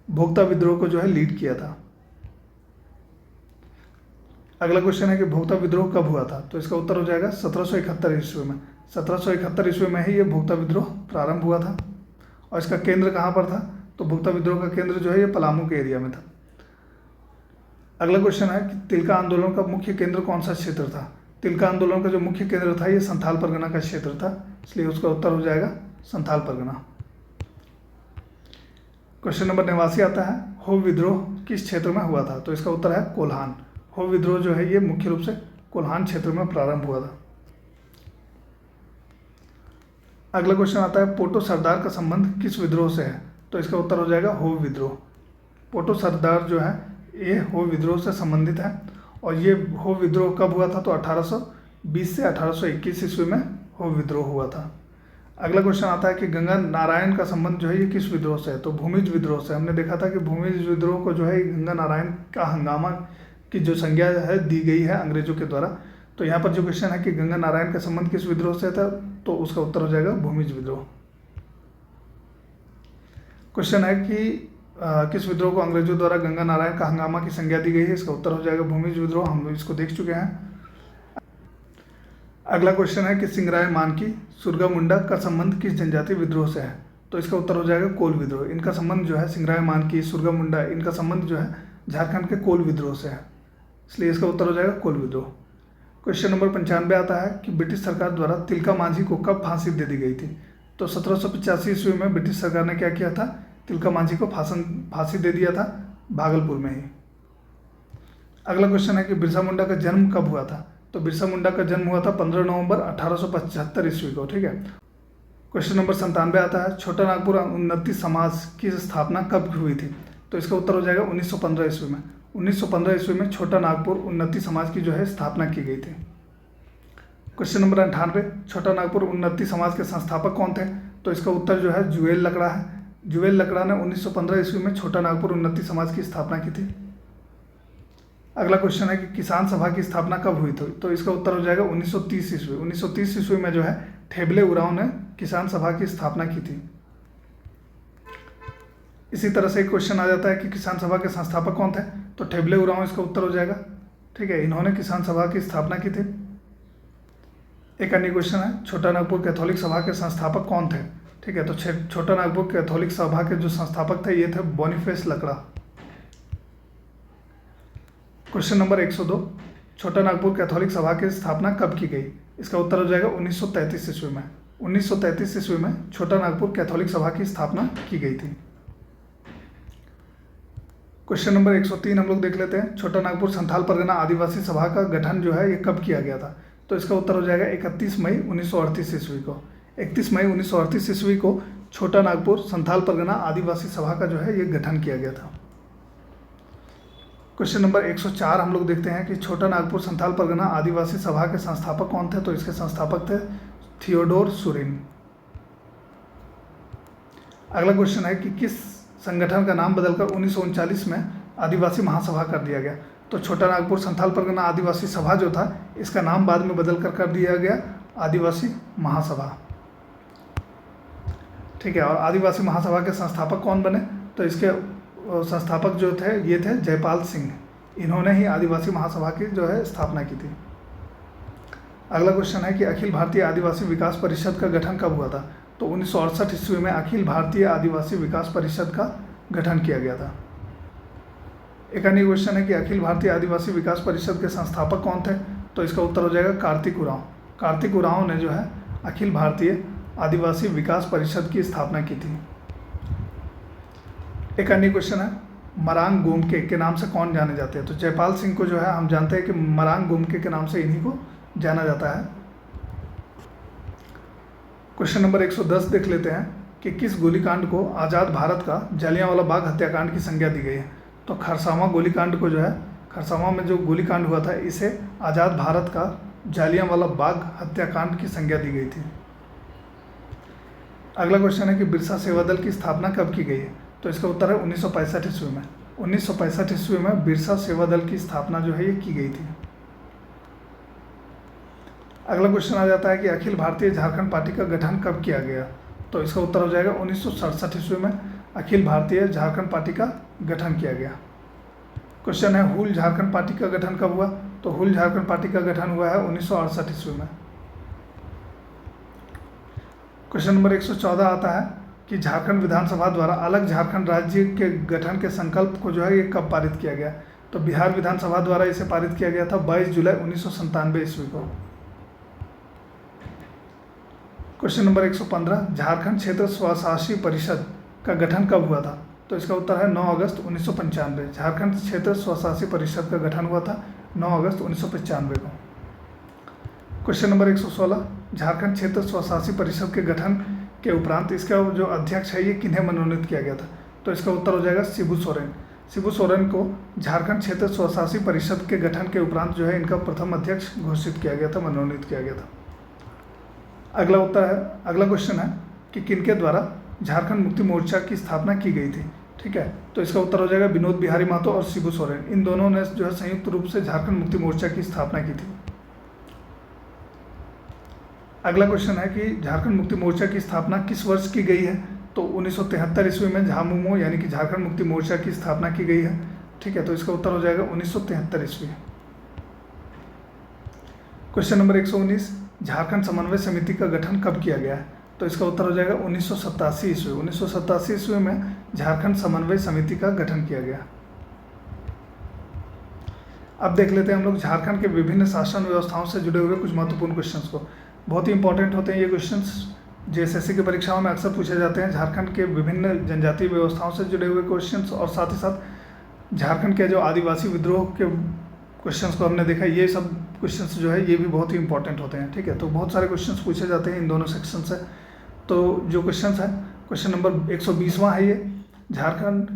भोक्ता विद्रोह को जो है लीड किया था। अगला क्वेश्चन है कि भोक्ता विद्रोह कब हुआ था? तो इसका उत्तर हो जाएगा 1771 ईस्वी में। 1771 ईस्वी में ही ये भोक्ता विद्रोह प्रारंभ हुआ था। और इसका केंद्र कहाँ पर था? तो भोक्ता विद्रोह का केंद्र जो है ये पलामू के एरिया में था। अगला क्वेश्चन है कि तिलका आंदोलन का मुख्य केंद्र कौन सा क्षेत्र था? तिलका आंदोलन का जो मुख्य केंद्र था ये संथाल परगना का क्षेत्र था, इसलिए उसका उत्तर हो जाएगा संथाल परगना। क्वेश्चन नंबर 89 आता है, हो विद्रोह किस क्षेत्र में हुआ था? तो इसका उत्तर है कोल्हान। हो विद्रोह जो है ये मुख्य रूप से कोल्हान क्षेत्र में प्रारंभ हुआ था। अगला क्वेश्चन आता है, पोटो सरदार का संबंध किस विद्रोह से है? तो इसका उत्तर हो जाएगा हो विद्रोह। पोटो सरदार जो है ये हो विद्रोह से संबंधित है, और ये हो विद्रोह कब हुआ था? तो 1820 से 1821 ईस्वी में हो विद्रोह हुआ था। अगला क्वेश्चन आता है कि गंगा नारायण का संबंध जो है ये किस विद्रोह से है? तो भूमिज विद्रोह से। हमने देखा था कि भूमिज विद्रोह को जो है गंगा नारायण का हंगामा की जो संज्ञा है दी गई है अंग्रेजों के द्वारा। तो यहाँ पर जो क्वेश्चन है कि गंगा नारायण का संबंध किस विद्रोह से था, तो उसका उत्तर हो जाएगा भूमिज विद्रोह। क्वेश्चन है कि किस विद्रोह को अंग्रेजों द्वारा गंगा नारायण का हंगामा की संज्ञा दी गई है? इसका उत्तर हो जाएगा भूमिज विद्रोह। हम इसको देख चुके हैं। अगला क्वेश्चन है कि सिंगराय मानकी सुरगा मुंडा का संबंध किस जनजातीय विद्रोह से है? तो इसका उत्तर हो जाएगा कोल विद्रोह। इनका संबंध जो है सिंगराय मानकी सुरगा मुंडा, इनका संबंध जो है झारखंड के कोल विद्रोह से है, इसलिए इसका उत्तर हो जाएगा कोल विद्रोह। क्वेश्चन नंबर 95 आता है कि ब्रिटिश सरकार द्वारा तिलका मांझी को कब फांसी दे दी गई थी? तो 1785 ईस्वी में ब्रिटिश सरकार ने क्या किया था? तिलका मांझी को फांसी दे दिया था भागलपुर में ही। अगला क्वेश्चन है कि बिरसा मुंडा का जन्म कब हुआ था? तो बिरसा मुंडा का जन्म हुआ था 15 नवंबर 1875 ईस्वी को। ठीक है। क्वेश्चन नंबर 97 आता है, छोटा नागपुर उन्नति समाज की स्थापना कब हुई थी? तो इसका उत्तर हो जाएगा 1915 ईस्वी में। 1915 ईस्वी में छोटा नागपुर उन्नति समाज की जो है स्थापना की गई थी। क्वेश्चन नंबर 98, छोटा नागपुर उन्नति समाज के संस्थापक कौन थे? तो इसका उत्तर जो है जुएल लकड़ा है। जुएल लकड़ा ने 1915 ईस्वी में छोटा नागपुर उन्नति समाज की स्थापना की थी। अगला क्वेश्चन है कि किसान सभा की स्थापना कब हुई थी? तो इसका उत्तर हो जाएगा 1930 ईस्वी। 1930 ईस्वी में जो है ठेबले उरांव ने किसान सभा की स्थापना की थी। इसी तरह से एक क्वेश्चन आ जाता है कि किसान सभा के संस्थापक कौन थे? तो ठेबले उरांव इसका उत्तर हो जाएगा। ठीक है, इन्होंने किसान सभा की स्थापना की थी। एक अन्य क्वेश्चन है, छोटा नागपुर कैथोलिक सभा के संस्थापक कौन थे? ठीक है, तो छोटा नागपुर कैथोलिक सभा के जो संस्थापक थे ये थे बोनीफेस लकड़ा। क्वेश्चन नंबर 102, छोटा नागपुर कैथोलिक सभा की स्थापना कब की गई? इसका उत्तर हो जाएगा 1933 ईस्वी में। 1933 ईस्वी में छोटा नागपुर कैथोलिक सभा की स्थापना की गई थी। क्वेश्चन नंबर 103 हम लोग देख लेते हैं, छोटा नागपुर संथाल परगना आदिवासी सभा का गठन जो है ये कब किया गया था? तो इसका उत्तर हो जाएगा 31 मई 1938 ईस्वी को। 31 मई 1938 ईस्वी को छोटा नागपुर संथाल परगना आदिवासी सभा का जो है ये गठन किया गया था। क्वेश्चन नंबर 104 हम लोग देखते हैं कि छोटा नागपुर संथाल परगना आदिवासी सभा के संस्थापक कौन थे? तो इसके संस्थापक थे थियोडोर सुरिन। अगला क्वेश्चन है कि किस संगठन का नाम बदलकर 1939 में आदिवासी महासभा कर दिया गया। तो छोटा नागपुर संथाल परगना आदिवासी सभा जो था, इसका नाम बाद में बदल कर दिया गया आदिवासी महासभा। ठीक है, और आदिवासी महासभा के संस्थापक कौन बने? तो इसके संस्थापक जो थे ये थे जयपाल सिंह। इन्होंने ही आदिवासी महासभा की जो है स्थापना की थी। अगला क्वेश्चन है कि अखिल भारतीय आदिवासी विकास परिषद का गठन कब हुआ था? तो 1968 ईस्वी में अखिल भारतीय आदिवासी विकास परिषद का गठन किया गया था। एक अन्य क्वेश्चन है कि अखिल भारतीय आदिवासी विकास परिषद के संस्थापक कौन थे? तो इसका उत्तर हो जाएगा कार्तिक उरांव। कार्तिक उरांव ने जो है अखिल भारतीय आदिवासी विकास परिषद की स्थापना की थी। एक अन्य क्वेश्चन है मरांग गोमके के नाम से कौन जाने जाते हैं? तो जयपाल सिंह को जो है हम जानते हैं कि मरांग गोमके के नाम से इन्हीं को जाना जाता है। क्वेश्चन नंबर 110 देख लेते हैं कि किस गोलीकांड को आज़ाद भारत का जलियांवाला बाग हत्याकांड की संज्ञा दी गई है? तो खरसावां गोलीकांड को जो है, खरसावां में जो गोलीकांड हुआ था, इसे आज़ाद भारत का जलियांवाला बाग हत्याकांड की संज्ञा दी गई थी। अगला क्वेश्चन है कि बिरसा सेवा दल की स्थापना कब की गई है? तो इसका उत्तर है 1965 ईस्वी में। 1965 ईस्वी में बिरसा सेवा दल की स्थापना जो है ये की गई थी। अगला क्वेश्चन आ जाता है कि अखिल भारतीय झारखंड पार्टी का गठन कब किया गया? तो इसका उत्तर हो जाएगा 1967 ईस्वी में अखिल भारतीय झारखंड पार्टी का गठन किया गया। क्वेश्चन है हुल झारखंड पार्टी का गठन कब हुआ? तो हुल झारखंड पार्टी का गठन हुआ है 1968 ईस्वी में। क्वेश्चन नंबर 114 आता है कि झारखंड विधानसभा द्वारा अलग झारखंड राज्य के गठन के संकल्प को जो है ये कब पारित किया गया? तो बिहार विधानसभा द्वारा इसे पारित किया गया था 22 जुलाई 1997 ईस्वी को। क्वेश्चन नंबर 115 झारखंड क्षेत्र स्वशासी परिषद का गठन कब हुआ था? तो इसका उत्तर है 9 अगस्त 1995। झारखंड क्षेत्र स्वशासी परिषद का गठन हुआ था 9 अगस्त 1995 को। क्वेश्चन नंबर 116 झारखंड क्षेत्र स्वशासी परिषद के गठन के उपरांत इसका जो अध्यक्ष है ये किन्हें मनोनीत किया गया था? तो इसका उत्तर हो जाएगा शिबू सोरेन। शिबू सोरेन को झारखंड क्षेत्र स्वशासी परिषद के गठन के उपरांत जो है इनका प्रथम अध्यक्ष घोषित किया गया था, मनोनीत किया गया था। अगला क्वेश्चन है कि किनके द्वारा झारखंड मुक्ति मोर्चा की स्थापना की गई थी? ठीक है, तो इसका उत्तर हो जाएगा विनोद बिहारी महतो और शिबू सोरेन। इन दोनों ने जो है संयुक्त रूप से झारखंड मुक्ति मोर्चा की स्थापना की थी। अगला क्वेश्चन है कि झारखंड मुक्ति मोर्चा की स्थापना किस वर्ष की गई है? तो 1973 ईस्वी में झामुमो यानी कि झारखंड मुक्ति मोर्चा की स्थापना की गई है। ठीक है, तो इसका उत्तर हो जाएगा 1973 ईस्वी। क्वेश्चन नंबर 119 झारखंड समन्वय समिति का गठन कब किया गया है? तो इसका उत्तर हो जाएगा 1987 ईस्वी। 1987 ईस्वी में झारखंड समन्वय समिति का गठन किया गया। अब देख लेते हैं हम लोग झारखंड के विभिन्न शासन व्यवस्थाओं से जुड़े हुए कुछ महत्वपूर्ण क्वेश्चंस को। बहुत ही इंपॉर्टेंट होते हैं ये क्वेश्चंस, जेएसएससी की परीक्षाओं में अक्सर पूछे जाते हैं। झारखंड के विभिन्न जनजातीय व्यवस्थाओं से जुड़े हुए क्वेश्चंस और साथ ही साथ झारखंड के जो आदिवासी विद्रोह के क्वेश्चंस को हमने देखा, ये सब क्वेश्चंस जो है ये भी बहुत ही इंपॉर्टेंट होते हैं। ठीक है, तो बहुत सारे क्वेश्चंस पूछे जाते हैं इन दोनों सेक्शन से। तो जो क्वेश्चंस है, क्वेश्चन नंबर 120वां है ये, झारखंड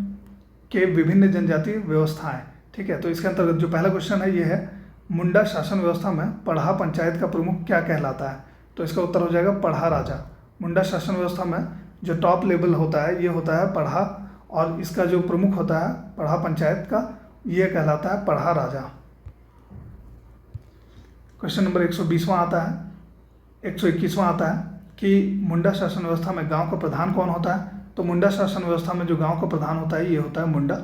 के विभिन्न जनजातीय व्यवस्थाएं। ठीक है, तो इसके अंतर्गत जो पहला क्वेश्चन है ये है मुंडा शासन व्यवस्था में पढ़ा पंचायत का प्रमुख क्या कहलाता है? तो इसका उत्तर हो जाएगा पढ़ा राजा। मुंडा शासन व्यवस्था में जो टॉप लेवल होता है ये होता है पढ़ा, और इसका जो प्रमुख होता है पढ़ा पंचायत का, ये कहलाता है पढ़ा राजा। क्वेश्चन नंबर 120वां आता है, 121वां आता है कि मुंडा शासन व्यवस्था में गांव का प्रधान कौन होता है? तो मुंडा शासन व्यवस्था में जो गांव का प्रधान होता है ये होता है मुंडा।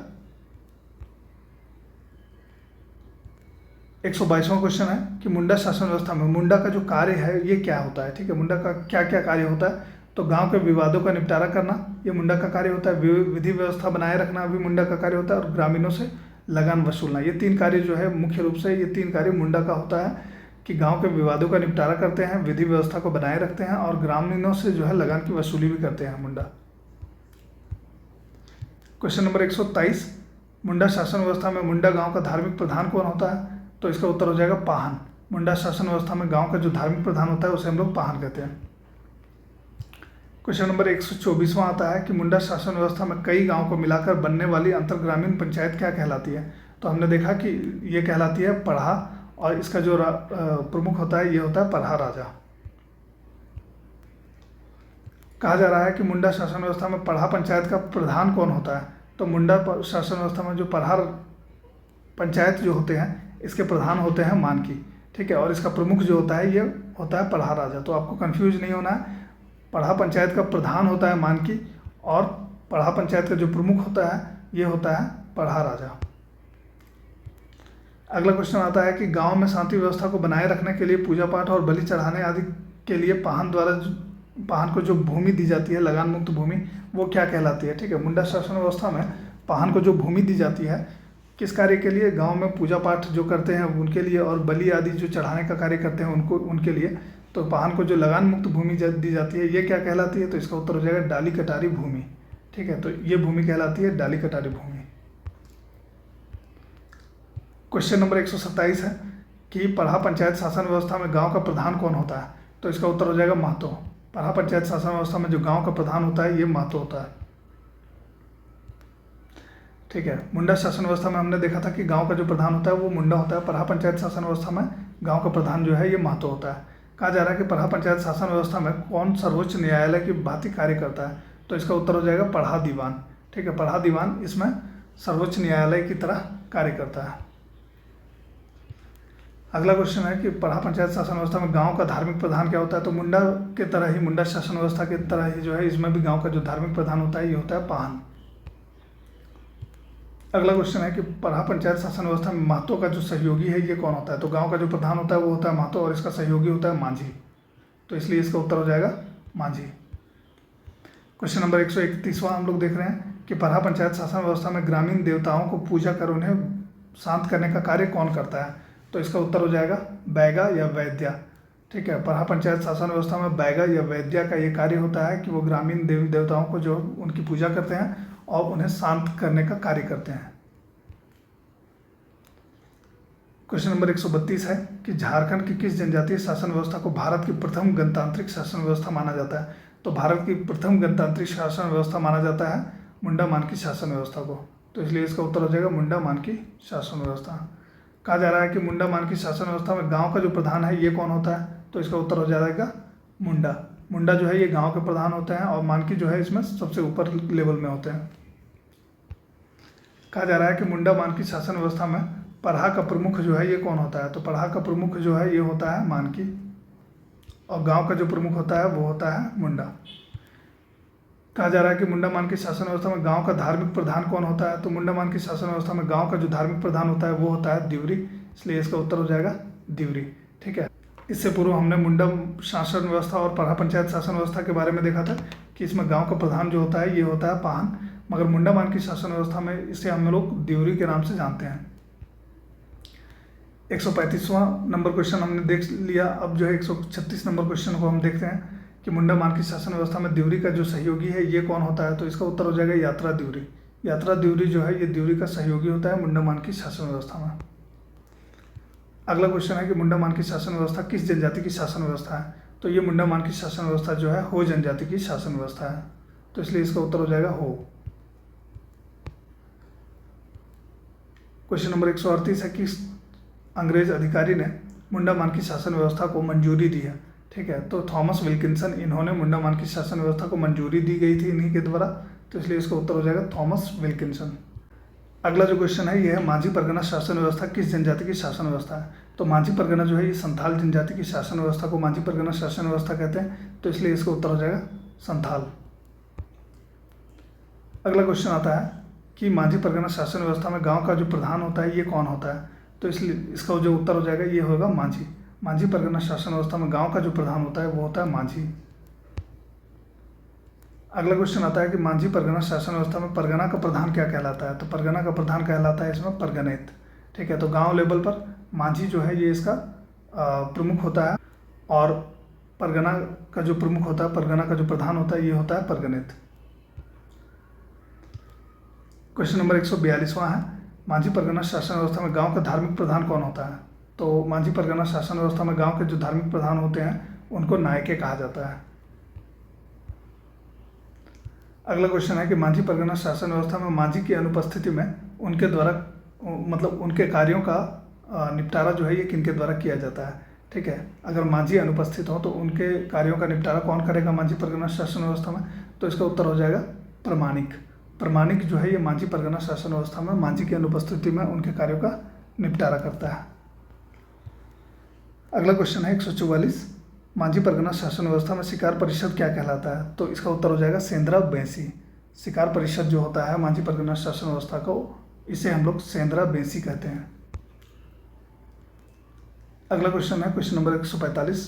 122वां क्वेश्चन है कि मुंडा शासन व्यवस्था में मुंडा का जो कार्य है ये क्या होता है? ठीक है, मुंडा का क्या क्या कार्य होता है? तो गांव के विवादों का निपटारा करना ये मुंडा का कार्य होता है, विधि व्यवस्था बनाए रखना भी मुंडा का कार्य होता है, और ग्रामीणों से लगान वसूलना। ये तीन कार्य जो है मुख्य रूप से ये तीन कार्य मुंडा का होता है कि गांव के विवादों का निपटारा करते हैं, विधि व्यवस्था को बनाए रखते हैं और ग्रामीणों से जो है लगान की वसूली भी करते हैं मुंडा। क्वेश्चन नंबर 123 मुंडा शासन व्यवस्था में मुंडा गांव का धार्मिक प्रधान कौन होता है? तो इसका उत्तर हो जाएगा पाहन। मुंडा शासन व्यवस्था में गांव का जो धार्मिक प्रधान होता है उसे हम लोग पाहन कहते हैं। क्वेश्चन नंबर 124वां आता है कि मुंडा शासन व्यवस्था में कई गांव को मिलाकर बनने वाली अंतर ग्रामीण पंचायत क्या कहलाती है? तो हमने देखा कि ये कहलाती है पढ़ा, और इसका जो प्रमुख होता है ये होता है पढ़ा राजा। कहा जा रहा है कि मुंडा शासन व्यवस्था में पढ़ा पंचायत का प्रधान कौन होता है। तो मुंडा शासन व्यवस्था में जो पढ़ा पंचायत जो होते हैं इसके प्रधान होते हैं मानकी, ठीक है। और इसका प्रमुख जो होता है ये होता है पढ़ा राजा। तो आपको कंफ्यूज नहीं होना है, पढ़ा पंचायत का प्रधान होता है मानकी और पढ़ा पंचायत का जो प्रमुख होता है ये होता है पढ़ा राजा। अगला क्वेश्चन आता है कि गांव में शांति व्यवस्था को बनाए रखने के लिए पूजा पाठ और बलि चढ़ाने आदि के लिए पाहन को जो भूमि दी जाती है, लगान मुक्त भूमि, वो क्या कहलाती है, ठीक है। मुंडा शासन व्यवस्था में पाहन को जो भूमि दी जाती है किस कार्य के लिए, गांव में पूजा पाठ जो करते हैं उनके लिए और बलि आदि जो चढ़ाने का कार्य करते हैं उनके लिए। तो पाहन को जो लगान मुक्त भूमि दी जाती है ये क्या कहलाती है, तो इसका उत्तर हो जाएगा डाली कटारी भूमि, ठीक है। तो ये भूमि कहलाती है डाली कटारी भूमि। क्वेश्चन नंबर 127 है कि पढ़ा पंचायत शासन व्यवस्था में गांव का प्रधान कौन होता है। तो इसका उत्तर हो जाएगा महतो। पढ़ा पंचायत शासन व्यवस्था में जो गांव का प्रधान होता है ये महतो होता है, ठीक है। मुंडा शासन व्यवस्था में हमने देखा था कि गांव का जो प्रधान होता है वो मुंडा होता है। पढ़ा पंचायत शासन व्यवस्था में गांव का प्रधान जो है ये महतो होता है। कहा जा रहा है कि पढ़ा पंचायत शासन व्यवस्था में कौन सर्वोच्च न्यायालय की भांति कार्य करता है। तो इसका उत्तर हो जाएगा पढ़ा दीवान, ठीक है। पढ़ा दीवान इसमें सर्वोच्च न्यायालय की तरह कार्य करता है। अगला क्वेश्चन है कि पढ़ा पंचायत शासन व्यवस्था में गांव का धार्मिक प्रधान क्या होता है। तो मुंडा के तरह ही, मुंडा शासन व्यवस्था के तरह ही जो है इसमें भी गांव का जो धार्मिक प्रधान होता है ये होता है पाहन। अगला क्वेश्चन है कि पढ़ा पंचायत शासन व्यवस्था में महतो का जो सहयोगी है ये कौन होता है। तो गांव का जो प्रधान होता है वो होता है महतो और इसका सहयोगी होता है मांझी, तो इसलिए इसका उत्तर हो जाएगा मांझी। क्वेश्चन नंबर 131वां हम लोग देख रहे हैं कि पढ़ा पंचायत शासन व्यवस्था में ग्रामीण देवताओं को पूजा कर उन्हें शांत करने का कार्य कौन करता है। तो इसका उत्तर हो जाएगा बैगा या वैद्या, ठीक है। पढ़ा पंचायत शासन व्यवस्था में बैगा या वैद्या का ये कार्य होता है कि वो ग्रामीण देवी देवताओं को जो उनकी पूजा करते हैं और उन्हें शांत करने का कार्य करते हैं। क्वेश्चन नंबर 132 है कि झारखंड की किस जनजातीय शासन व्यवस्था को भारत की प्रथम गणतांत्रिक शासन व्यवस्था माना जाता है। तो भारत की प्रथम गणतांत्रिक शासन व्यवस्था माना जाता है मुंडा मानकी शासन व्यवस्था को, तो इसलिए इसका उत्तर हो जाएगा मुंडा मानकी शासन व्यवस्था। कहा जा रहा है कि मुंडा मानकी शासन व्यवस्था में गांव का जो प्रधान है ये कौन होता है। तो इसका उत्तर हो जाएगा मुंडा। मुंडा जो है ये गांव के प्रधान होते हैं और मानकी जो है इसमें सबसे ऊपर लेवल में होते हैं। कहा जा रहा है कि मुंडा मानकी शासन व्यवस्था में पढ़ा का प्रमुख जो है ये कौन होता है। तो पढ़ा का प्रमुख जो है ये होता है मानकी और गांव का जो प्रमुख होता है वो होता है मुंडा। कहा जा रहा है कि मुंडा मानकी शासन व्यवस्था में गांव का धार्मिक प्रधान कौन होता है। तो मुंडा मानकी शासन व्यवस्था में गांव का जो धार्मिक प्रधान होता है वो होता है दिवरी, इसलिए इसका उत्तर हो जाएगा दिवरी, ठीक है। इससे पूर्व हमने मुंडा शासन व्यवस्था और पढ़ा पंचायत शासन व्यवस्था के बारे में देखा था कि इसमें गांव का प्रधान जो होता है ये होता है पाहन, मगर मुंडा मानकी शासन व्यवस्था में इसे हम लोग दिवरी के नाम से जानते हैं। 135वां नंबर क्वेश्चन हमने देख लिया। अब जो है 136 नंबर क्वेश्चन को हम देखते हैं कि मुंडा मानकी शासन व्यवस्था में दिवरी का जो सहयोगी है ये कौन होता है। तो इसका उत्तर हो जाएगा यात्रा दिवरी। यात्रा दिवरी जो है ये दिवरी का सहयोगी होता है मुंडा मानकी शासन व्यवस्था में। अगला क्वेश्चन है कि मुंडा मानकी शासन व्यवस्था किस जनजाति की शासन व्यवस्था है। तो ये मुंडा मानकी शासन व्यवस्था जो है हो जनजाति की शासन व्यवस्था है, तो इसलिए इसका उत्तर हो जाएगा हो। क्वेश्चन नंबर 138 है कि अंग्रेज अधिकारी ने मुंडा मानकी शासन व्यवस्था को मंजूरी दी है, ठीक है। तो थॉमस विल्किंसन, इन्होंने मुंडा मानकी शासन व्यवस्था को मंजूरी दी गई थी इन्हीं के द्वारा, तो इसलिए इसका उत्तर हो जाएगा थॉमस विल्किंसन। अगला जो क्वेश्चन है ये है माझी परगना शासन व्यवस्था किस जनजाति की शासन व्यवस्था है। तो माझी परगना जो है ये संथाल जनजाति की शासन व्यवस्था को माझी परगना शासन व्यवस्था कहते हैं, तो इसलिए इसका उत्तर हो जाएगा संथाल। अगला क्वेश्चन आता है कि माझी परगना शासन व्यवस्था में गांव का जो प्रधान होता है ये कौन होता है। तो इसलिए इसका जो उत्तर हो जाएगा ये होगा माझी। माझी परगना शासन व्यवस्था में गांव का जो प्रधान होता है वो होता है माझी। अगला क्वेश्चन आता है कि माझी परगना शासन व्यवस्था में परगना का प्रधान क्या कहलाता है। तो परगना का प्रधान कहलाता है इसमें परगनेत, ठीक है। तो गांव लेवल पर माझी जो है ये इसका प्रमुख होता है और परगना का जो प्रमुख होता है, परगना का जो प्रधान होता है ये होता है परगनेत। क्वेश्चन नंबर 142वां है माझी परगना शासन व्यवस्था में गांव का धार्मिक प्रधान कौन होता है। तो माझी परगना शासन व्यवस्था में गांव के जो धार्मिक प्रधान होते हैं उनको नायके कहा जाता है। अगला क्वेश्चन है कि माझी परगना शासन व्यवस्था में माझी की अनुपस्थिति में उनके द्वारा मतलब उनके कार्यों का निपटारा जो है ये किनके द्वारा किया जाता है, ठीक है। अगर मांझी अनुपस्थित हो तो उनके कार्यों का निपटारा कौन करेगा मांझी परगना शासन व्यवस्था में? तो इसका उत्तर हो जाएगा प्रमाणिक। प्रमाणिक जो है ये मांझी परगना शासन व्यवस्था में मांझी की अनुपस्थिति में उनके कार्यों का निपटारा करता है। अगला क्वेश्चन है 144, मांझी परगना शासन व्यवस्था में शिकार परिषद क्या कहलाता है? तो इसका उत्तर हो जाएगा सेंद्रा बेंसी। शिकार परिषद जो होता है मांझी परगना शासन व्यवस्था को, इसे हम लोग सेंद्रा बेंसी कहते हैं। अगला क्वेश्चन है क्वेश्चन नंबर 145,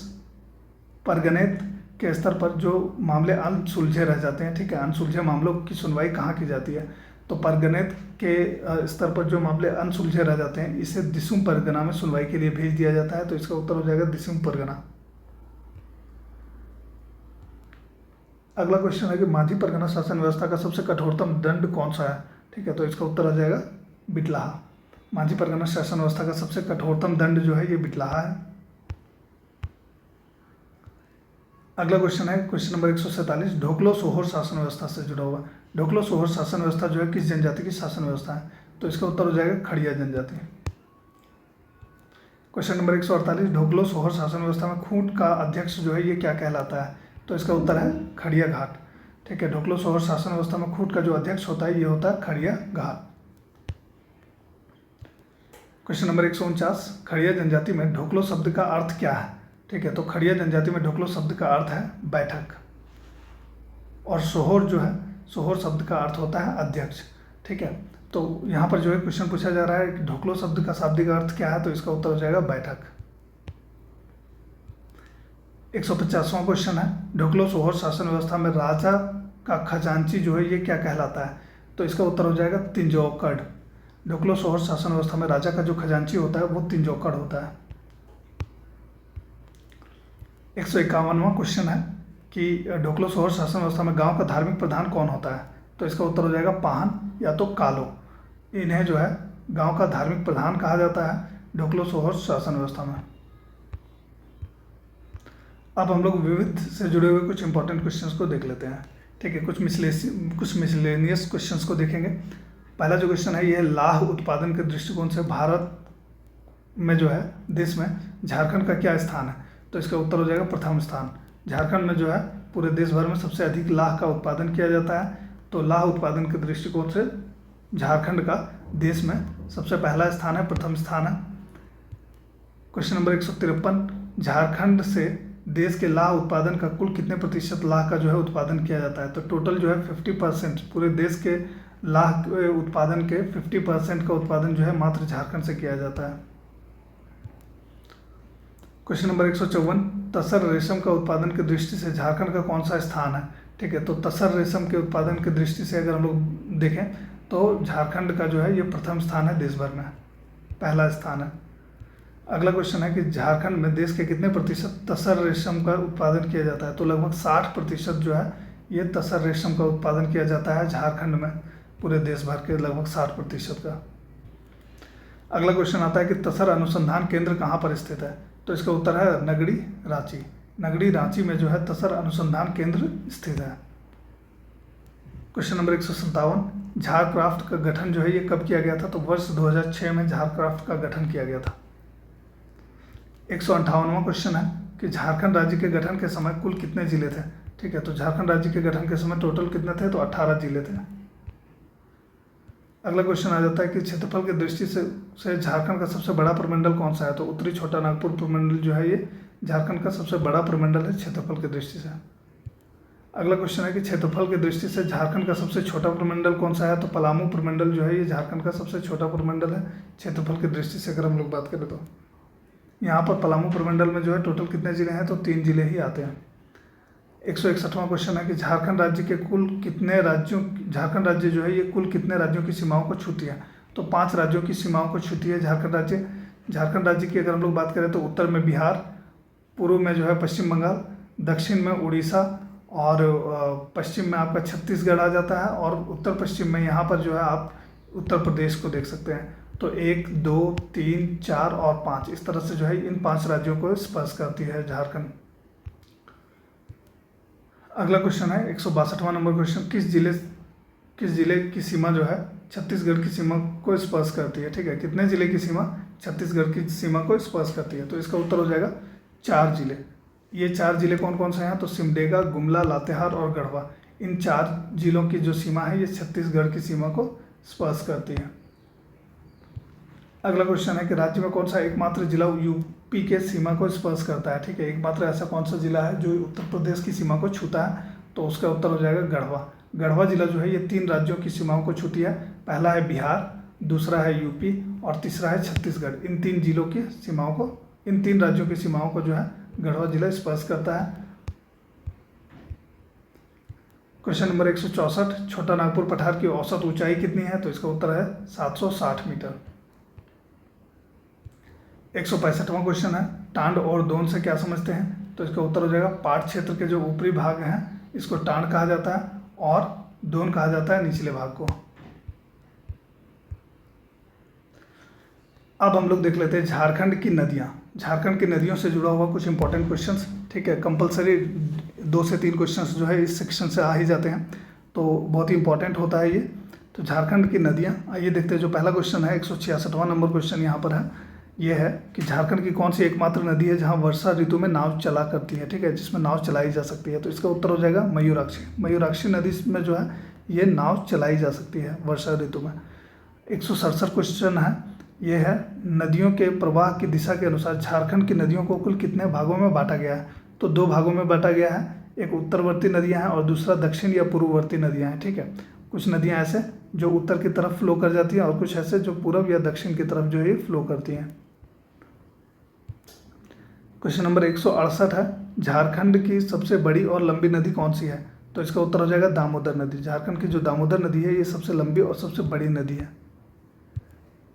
परगनेत के स्तर पर जो मामले अनसुलझे रह जाते हैं, ठीक है, अनसुलझे मामलों की सुनवाई कहाँ की जाती है? तो परगनेत के स्तर पर जो मामले अनसुलझे रह जाते हैं इसे दिसुम परगना में सुनवाई के लिए भेज दिया जाता है। तो इसका उत्तर हो जाएगा दिसुम परगना। अगला क्वेश्चन है कि मांझी परगना शासन व्यवस्था का सबसे कठोरतम दंड कौन सा है? ठीक है, तो इसका उत्तर हो जाएगा बिटलाहा। मांझी परगना शासन व्यवस्था का सबसे कठोरतम दंड जो है ये बिटलाहा है। अगला क्वेश्चन है क्वेश्चन नंबर 147, ढोकलो सोहोर शासन व्यवस्था से जुड़ा हुआ। ढोकलो सोहोर शासन व्यवस्था जो है किस जनजाति की शासन व्यवस्था है? तो इसका उत्तर हो जाएगा खड़िया जनजाति। क्वेश्चन नंबर 148, ढोकलो सोहोर शासन व्यवस्था में खूंट का अध्यक्ष जो है ये क्या कहलाता है? तो इसका उत्तर है खड़िया घाट। ठीक है, ढोकलो सोहोर शासन व्यवस्था में खूंट का जो अध्यक्ष होता है ये होता है खड़िया घाट। क्वेश्चन नंबर 149, खड़िया जनजाति में ढोकलो शब्द का अर्थ क्या है? ठीक है, तो खड़िया जनजाति में ढोकलो शब्द का अर्थ है बैठक, और सोहोर जो है, सोहोर शब्द का अर्थ होता है अध्यक्ष। ठीक है, तो यहाँ पर जो है क्वेश्चन पूछा जा रहा है कि ढोकलो शब्द का शाब्दिक अर्थ क्या है? तो इसका उत्तर हो जाएगा बैठक। 150वां क्वेश्चन है, ढोकलो सोहोर शासन व्यवस्था में राजा का खजांची जो है ये क्या कहलाता है? तो इसका उत्तर हो जाएगा तिंजौकड़। ढोकलो सोहोर शासन व्यवस्था में राजा का जो खजांची होता है वो तिंजौकड़ होता है। 151वां क्वेश्चन है कि ढोकलो सोहोर शासन व्यवस्था में गांव का धार्मिक प्रधान कौन होता है? तो इसका उत्तर हो जाएगा पाहन या तो कालो। इन्हें जो है गांव का धार्मिक प्रधान कहा जाता है ढोकलो सोहोर शासन व्यवस्था में। अब हम लोग विविध से जुड़े हुए कुछ इंपॉर्टेंट क्वेश्चंस को देख लेते हैं। ठीक है, कुछ मिसलेनियस क्वेश्चंस को देखेंगे। पहला जो क्वेश्चन है ये लाह उत्पादन के दृष्टिकोण से भारत में जो है देश में झारखंड का क्या स्थान है? तो इसका उत्तर हो जाएगा प्रथम स्थान। झारखंड में जो है पूरे देश भर में सबसे अधिक लाह का उत्पादन किया जाता है, तो लाह उत्पादन के दृष्टिकोण से झारखंड का देश में सबसे पहला स्थान है, प्रथम स्थान है। क्वेश्चन नंबर 153, झारखंड से देश के लाह उत्पादन का कुल कितने प्रतिशत लाह का जो है उत्पादन किया जाता है? तो टोटल जो है 50%, पूरे देश के लाह उत्पादन के 50% का उत्पादन जो है मात्र झारखंड से किया जाता है। क्वेश्चन नंबर 154, तसर रेशम का उत्पादन की दृष्टि से झारखंड का कौन सा स्थान है? ठीक है, तो तसर रेशम के उत्पादन की दृष्टि से अगर हम लोग देखें तो झारखंड का जो है ये प्रथम स्थान है, देश भर में पहला स्थान है। अगला क्वेश्चन है कि झारखंड में देश के कितने प्रतिशत तसर रेशम का उत्पादन किया जाता है? तो लगभग 60% जो है ये तसर रेशम का उत्पादन किया जाता है झारखंड में, पूरे देश भर के लगभग 60% का। अगला क्वेश्चन आता है कि तसर अनुसंधान केंद्र कहाँ पर स्थित है? तो इसका उत्तर है नगड़ी रांची। नगड़ी रांची में जो है तसर अनुसंधान केंद्र स्थित है। क्वेश्चन नंबर 157, झारक्राफ्ट का गठन जो है ये कब किया गया था? तो वर्ष 2006 में झारक्राफ्ट का गठन किया गया था। 158वां क्वेश्चन है कि झारखंड राज्य के गठन के समय कुल कितने जिले थे? ठीक है, तो झारखंड राज्य के गठन के समय टोटल कितने थे? तो 18 जिले थे। अगला क्वेश्चन आ जाता है कि क्षेत्रफल की दृष्टि से झारखंड का सबसे बड़ा प्रमंडल कौन सा है? तो उत्तरी छोटा नागपुर प्रमंडल जो है ये झारखंड का सबसे बड़ा प्रमंडल है क्षेत्रफल की दृष्टि से। अगला क्वेश्चन है कि क्षेत्रफल की दृष्टि से झारखंड का सबसे छोटा प्रमंडल कौन सा है? तो पलामू प्रमंडल जो है ये झारखंड का सबसे छोटा प्रमंडल है क्षेत्रफल की दृष्टि से अगर हम लोग बात करें तो। यहाँ पर पलामू प्रमंडल में जो है टोटल कितने जिले हैं? तो 3 जिले ही आते हैं। 161वां क्वेश्चन है कि झारखंड राज्य के कुल कितने राज्यों, झारखंड राज्य जो है ये कुल कितने राज्यों की सीमाओं को छूती है? तो 5 राज्यों की सीमाओं को छूती है झारखंड राज्य। झारखंड राज्य की अगर हम लोग बात करें तो उत्तर में बिहार, पूर्व में जो है पश्चिम बंगाल, दक्षिण में उड़ीसा, और पश्चिम में आपका छत्तीसगढ़ आ जाता है, और उत्तर पश्चिम में यहाँ पर जो है आप उत्तर प्रदेश को देख सकते हैं। तो 1, 2, 3, 4 और 5 इस तरह से जो है इन 5 राज्यों को स्पर्श करती है झारखंड। अगला क्वेश्चन है 162वां नंबर क्वेश्चन, किस जिले की सीमा जो है छत्तीसगढ़ की सीमा को स्पर्श करती है? ठीक है, कितने जिले की सीमा छत्तीसगढ़ की सीमा को स्पर्श करती है? तो इसका उत्तर हो जाएगा 4 जिले, ये 4 जिले कौन कौन से हैं? तो सिमडेगा, गुमला, लातेहार और गढ़वा। इन 4 जिलों की जो सीमा है ये छत्तीसगढ़ की सीमा को स्पर्श करती है। अगला क्वेश्चन है कि राज्य में कौन सा एकमात्र जिला यूपी के सीमा को स्पर्श करता है? ठीक है, एकमात्र ऐसा कौन सा जिला है जो उत्तर प्रदेश की सीमा को छूता है? तो उसका उत्तर हो जाएगा गढ़वा। गढ़वा जिला जो है ये 3 राज्यों की सीमाओं को छूती है। पहला है बिहार, दूसरा है यूपी और तीसरा है छत्तीसगढ़। इन 3 जिलों की सीमाओं को, इन 3 राज्यों की सीमाओं को जो है गढ़वा जिला स्पर्श करता है। क्वेश्चन नंबर 164, छोटा नागपुर पठार की औसत ऊंचाई कितनी है? तो इसका उत्तर है 760 मीटर। 165वां क्वेश्चन है, टांड और दोन से क्या समझते हैं? तो इसका उत्तर हो जाएगा पाठ क्षेत्र के जो ऊपरी भाग हैं इसको टांड कहा जाता है और दोन कहा जाता है निचले भाग को। अब हम लोग देख लेते हैं झारखंड की नदियाँ। झारखंड की नदियों से जुड़ा हुआ कुछ इंपॉर्टेंट क्वेश्चंस। ठीक है, कंपलसरी 2 से 3 क्वेश्चंस जो है इस सेक्शन से आ ही जाते हैं, तो बहुत ही इंपॉर्टेंट होता है ये। तो झारखंड की नदियाँ, आइए देखते हैं। जो पहला क्वेश्चन है 166वां नंबर क्वेश्चन यहाँ पर है, ये है कि झारखंड की कौन सी एकमात्र नदी है जहाँ वर्षा ऋतु में नाव चला करती है? ठीक है, जिसमें नाव चलाई जा सकती है। तो इसका उत्तर हो जाएगा मयूराक्षी। मयूराक्षी नदी में जो है ये नाव चलाई जा सकती है वर्षा ऋतु में। 167 क्वेश्चन है, ये है नदियों के प्रवाह की दिशा के अनुसार झारखंड की नदियों को कुल कितने भागों में बांटा गया है? तो 2 भागों में बांटा गया है, एक उत्तरवर्ती नदियाँ हैं और दूसरा दक्षिण या पूर्ववर्ती नदियाँ हैं। ठीक है, कुछ नदियाँ ऐसे जो उत्तर की तरफ फ्लो कर जाती हैं और कुछ ऐसे जो पूर्व या दक्षिण की तरफ जो है फ्लो करती हैं। क्वेश्चन नंबर 168 है, झारखंड की सबसे बड़ी और लंबी नदी कौन सी है? तो इसका उत्तर हो जाएगा दामोदर नदी। झारखंड की जो दामोदर नदी है ये सबसे लंबी और सबसे बड़ी नदी है।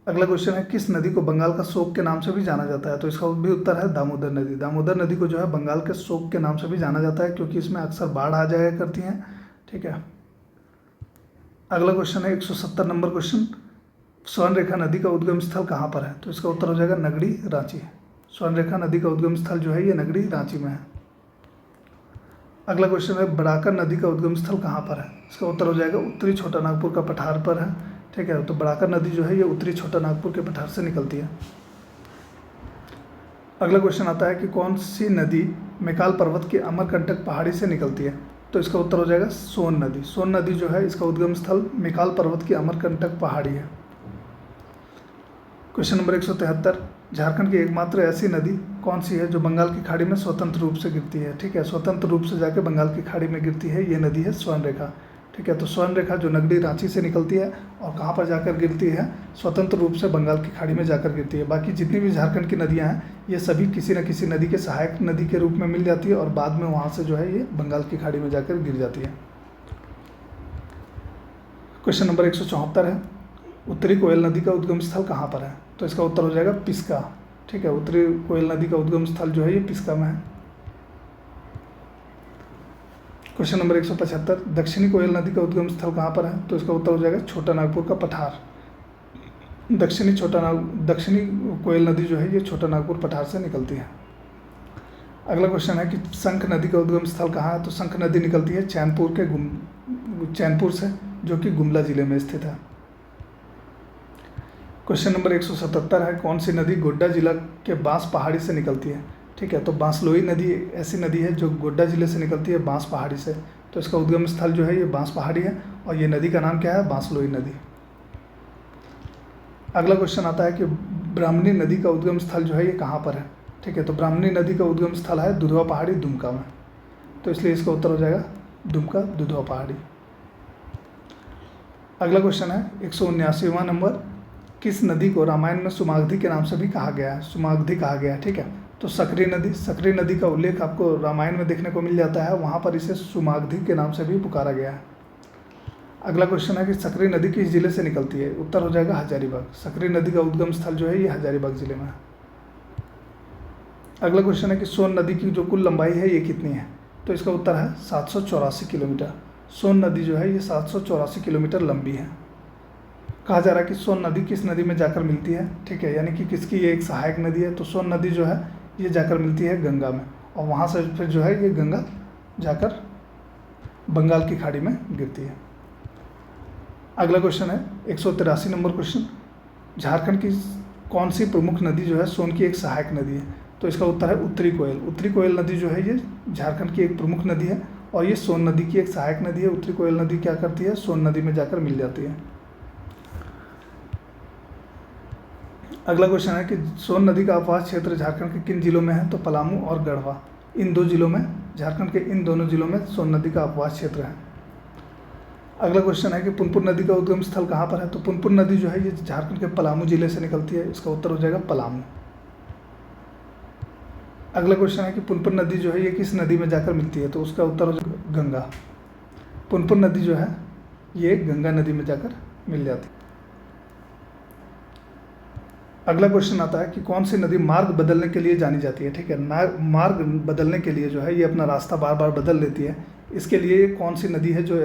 अगला क्वेश्चन है, किस नदी को बंगाल का शोक के नाम से भी जाना जाता है? तो इसका भी उत्तर है दामोदर नदी। दामोदर नदी को जो है बंगाल के शोक के नाम से भी जाना जाता है क्योंकि इसमें अक्सर बाढ़ आ जाया करती हैं। ठीक है, अगला क्वेश्चन है 170 नंबर क्वेश्चन, स्वर्णरेखा नदी का उद्गम स्थल कहाँ पर है? तो इसका उत्तर हो जाएगा नगड़ी, रांची। स्वर्णरेखा नदी का उद्गम स्थल जो है ये नगड़ी, रांची में है। अगला क्वेश्चन है, बड़ाकर नदी का उद्गम स्थल कहाँ पर है? इसका उत्तर हो जाएगा उत्तरी छोटा नागपुर का पठार पर है। ठीक है, तो बड़ाकर नदी जो है ये उत्तरी छोटा नागपुर के पठार से निकलती है। अगला क्वेश्चन आता है कि कौन सी नदी मैकाल पर्वत की अमरकंटक पहाड़ी से निकलती है? तो इसका उत्तर हो जाएगा सोन नदी। सोन नदी जो है इसका उद्गम स्थल मैकाल पर्वत की अमरकंटक पहाड़ी है। क्वेश्चन नंबर 173, झारखंड की एकमात्र ऐसी नदी कौन सी है जो बंगाल की खाड़ी में स्वतंत्र रूप से गिरती है? ठीक है, स्वतंत्र रूप से जाके बंगाल की खाड़ी में गिरती है, ये नदी है स्वर्णरेखा। ठीक है, तो स्वर्णरेखा जो नगड़ी रांची से निकलती है और कहाँ पर जाकर गिरती है? स्वतंत्र रूप से बंगाल की खाड़ी में जाकर गिरती है। बाकी जितनी भी झारखंड की नदियाँ हैं ये सभी किसी न किसी नदी के सहायक नदी के रूप में मिल जाती है और बाद में वहाँ से जो है ये बंगाल की खाड़ी में जाकर गिर जाती है। क्वेश्चन नंबर 174 है, उत्तरी कोयल नदी का उद्गम स्थल कहाँ पर है? तो इसका उत्तर हो जाएगा पिस्का। ठीक है, उत्तरी कोयल नदी का उद्गम स्थल जो है ये पिस्का में है। क्वेश्चन नंबर 175, दक्षिणी कोयल नदी का उद्गम स्थल कहाँ पर है? तो इसका उत्तर हो जाएगा छोटा नागपुर का पठार। दक्षिणी कोयल नदी जो है ये छोटा नागपुर पठार से निकलती है। अगला क्वेश्चन है कि शंख नदी का उद्गम स्थल कहाँ है? तो शंख नदी निकलती है चैनपुर से, जो कि गुमला जिले में स्थित है। क्वेश्चन नंबर 177 है, कौन सी नदी गोड्डा जिला के बांस पहाड़ी से निकलती है? ठीक है, तो बांसलोई नदी ऐसी नदी है जो गोड्डा जिले से निकलती है बांस पहाड़ी से, तो इसका उद्गम स्थल जो है ये बांस पहाड़ी है और ये नदी का नाम क्या है? बांसलोई नदी। अगला क्वेश्चन आता है कि ब्राह्मणी नदी का उद्गम स्थल जो है ये कहाँ पर है? ठीक है, तो ब्राह्मणी नदी का उद्गम स्थल है दुधवा पहाड़ी, दुमका में, तो इसलिए इसका उत्तर हो जाएगा दुमका, दुधवा पहाड़ी। अगला क्वेश्चन है 179वां नंबर, किस नदी को रामायण में सुमागधी के नाम से भी कहा गया है? सुमागधी कहा गया है। ठीक है, तो सकरी नदी का उल्लेख आपको रामायण में देखने को मिल जाता है, वहाँ पर इसे सुमागधी के नाम से भी पुकारा गया है। अगला क्वेश्चन है कि सकरी नदी किस जिले से निकलती है? उत्तर हो जाएगा हजारीबाग। सकरी नदी का उद्गम स्थल जो है ये हजारीबाग जिले में है। अगला क्वेश्चन है कि सोन नदी की जो कुल लंबाई है ये कितनी है? तो इसका उत्तर है 784 किलोमीटर। सोन नदी जो है ये 784 किलोमीटर लंबी है। कहा जा रहा है कि सोन नदी किस नदी में जाकर मिलती है? ठीक है, यानी कि किसकी ये एक सहायक नदी है, तो सोन नदी जो है ये जाकर मिलती है गंगा में और वहाँ से फिर जो है ये गंगा जाकर बंगाल की खाड़ी में गिरती है। अगला क्वेश्चन है 183 नंबर क्वेश्चन, झारखंड की कौन सी प्रमुख नदी जो है सोन की एक सहायक नदी है? तो इसका उत्तर है उत्तरी कोयल। उत्तरी कोयल नदी जो है ये झारखंड की एक प्रमुख नदी है और ये सोन नदी की एक सहायक नदी है। उत्तरी कोयल नदी क्या करती है, सोन नदी में जाकर मिल जाती है। अगला क्वेश्चन है कि सोन नदी का अपवास क्षेत्र झारखंड के किन जिलों में है, तो पलामू और गढ़वा, इन दो जिलों में, झारखंड के इन दोनों जिलों में सोन नदी का अपवास क्षेत्र है। अगला क्वेश्चन है कि पुनपुन नदी का उद्गम स्थल कहाँ पर है, तो पुनपुन नदी जो है ये झारखंड के पलामू जिले से निकलती है। इसका उत्तर हो जाएगा पलामू। अगला क्वेश्चन है कि पुनपुन नदी जो है ये किस नदी में जाकर मिलती है, तो उसका उत्तर हो जाएगा गंगा। पुनपुन नदी जो है ये गंगा नदी में जाकर मिल जाती है। अगला क्वेश्चन आता है कि कौन सी नदी मार्ग बदलने के लिए जानी जाती है। ठीक है, मार्ग बदलने के लिए जो है ये अपना रास्ता बार बार बदल लेती है। इसके लिए कौन सी नदी है जो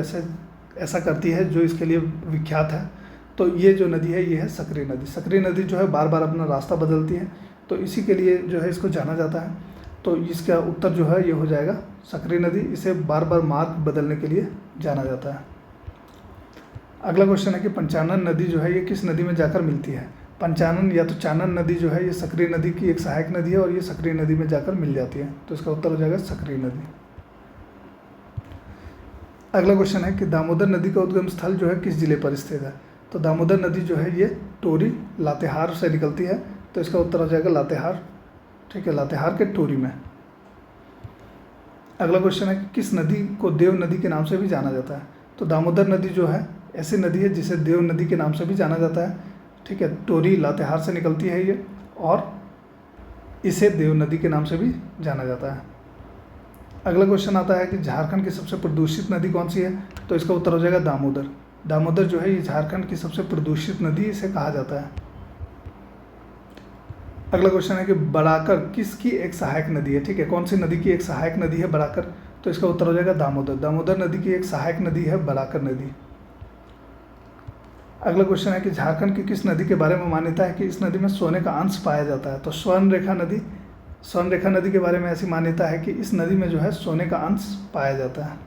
ऐसा करती है, जो इसके लिए विख्यात है, तो ये जो नदी है ये है सकरी नदी। सकरी नदी जो है बार बार अपना रास्ता बदलती है, तो इसी के लिए जो है इसको जाना जाता है। तो इसका उत्तर जो है ये हो जाएगा सकरी नदी। इसे बार बार मार्ग बदलने के लिए जाना जाता है। अगला क्वेश्चन है कि पंचानन नदी जो है ये किस नदी में जाकर मिलती है। पंचानन या तो चानन नदी जो है ये सकरी नदी की एक सहायक नदी है और ये सकरी नदी में जाकर मिल जाती है। तो इसका उत्तर हो जाएगा सकरी नदी। अगला क्वेश्चन है कि दामोदर नदी का उद्गम स्थल जो है किस जिले पर स्थित है। तो दामोदर नदी जो है ये टोरी लातेहार से निकलती है। तो इसका उत्तर हो जाएगा लातेहार। ठीक है, लातेहार के टोरी में। अगला क्वेश्चन है कि किस नदी को देव नदी के नाम से भी जाना जाता है। तो दामोदर नदी जो है ऐसी नदी है जिसे देव नदी के नाम से भी जाना जाता है। ठीक है, टोरी लातेहार से निकलती है ये और इसे देव नदी के नाम से भी जाना जाता है। अगला क्वेश्चन आता है कि झारखंड की सबसे प्रदूषित नदी कौन सी है। तो इसका उत्तर हो जाएगा दामोदर। दामोदर जो है ये झारखंड की सबसे प्रदूषित नदी इसे कहा जाता है। अगला क्वेश्चन है कि बड़ाकर किसकी एक सहायक नदी है। ठीक है, कौन सी नदी की एक सहायक नदी है बड़ाकर। तो इसका उत्तर हो जाएगा दामोदर। दामोदर नदी की एक सहायक नदी है बड़ाकर नदी। अगला क्वेश्चन है कि झारखंड की किस नदी के बारे में मान्यता है कि इस नदी में सोने का अंश पाया जाता है। तो स्वर्णरेखा नदी के बारे में ऐसी मान्यता है कि इस नदी में जो है सोने का अंश पाया जाता है।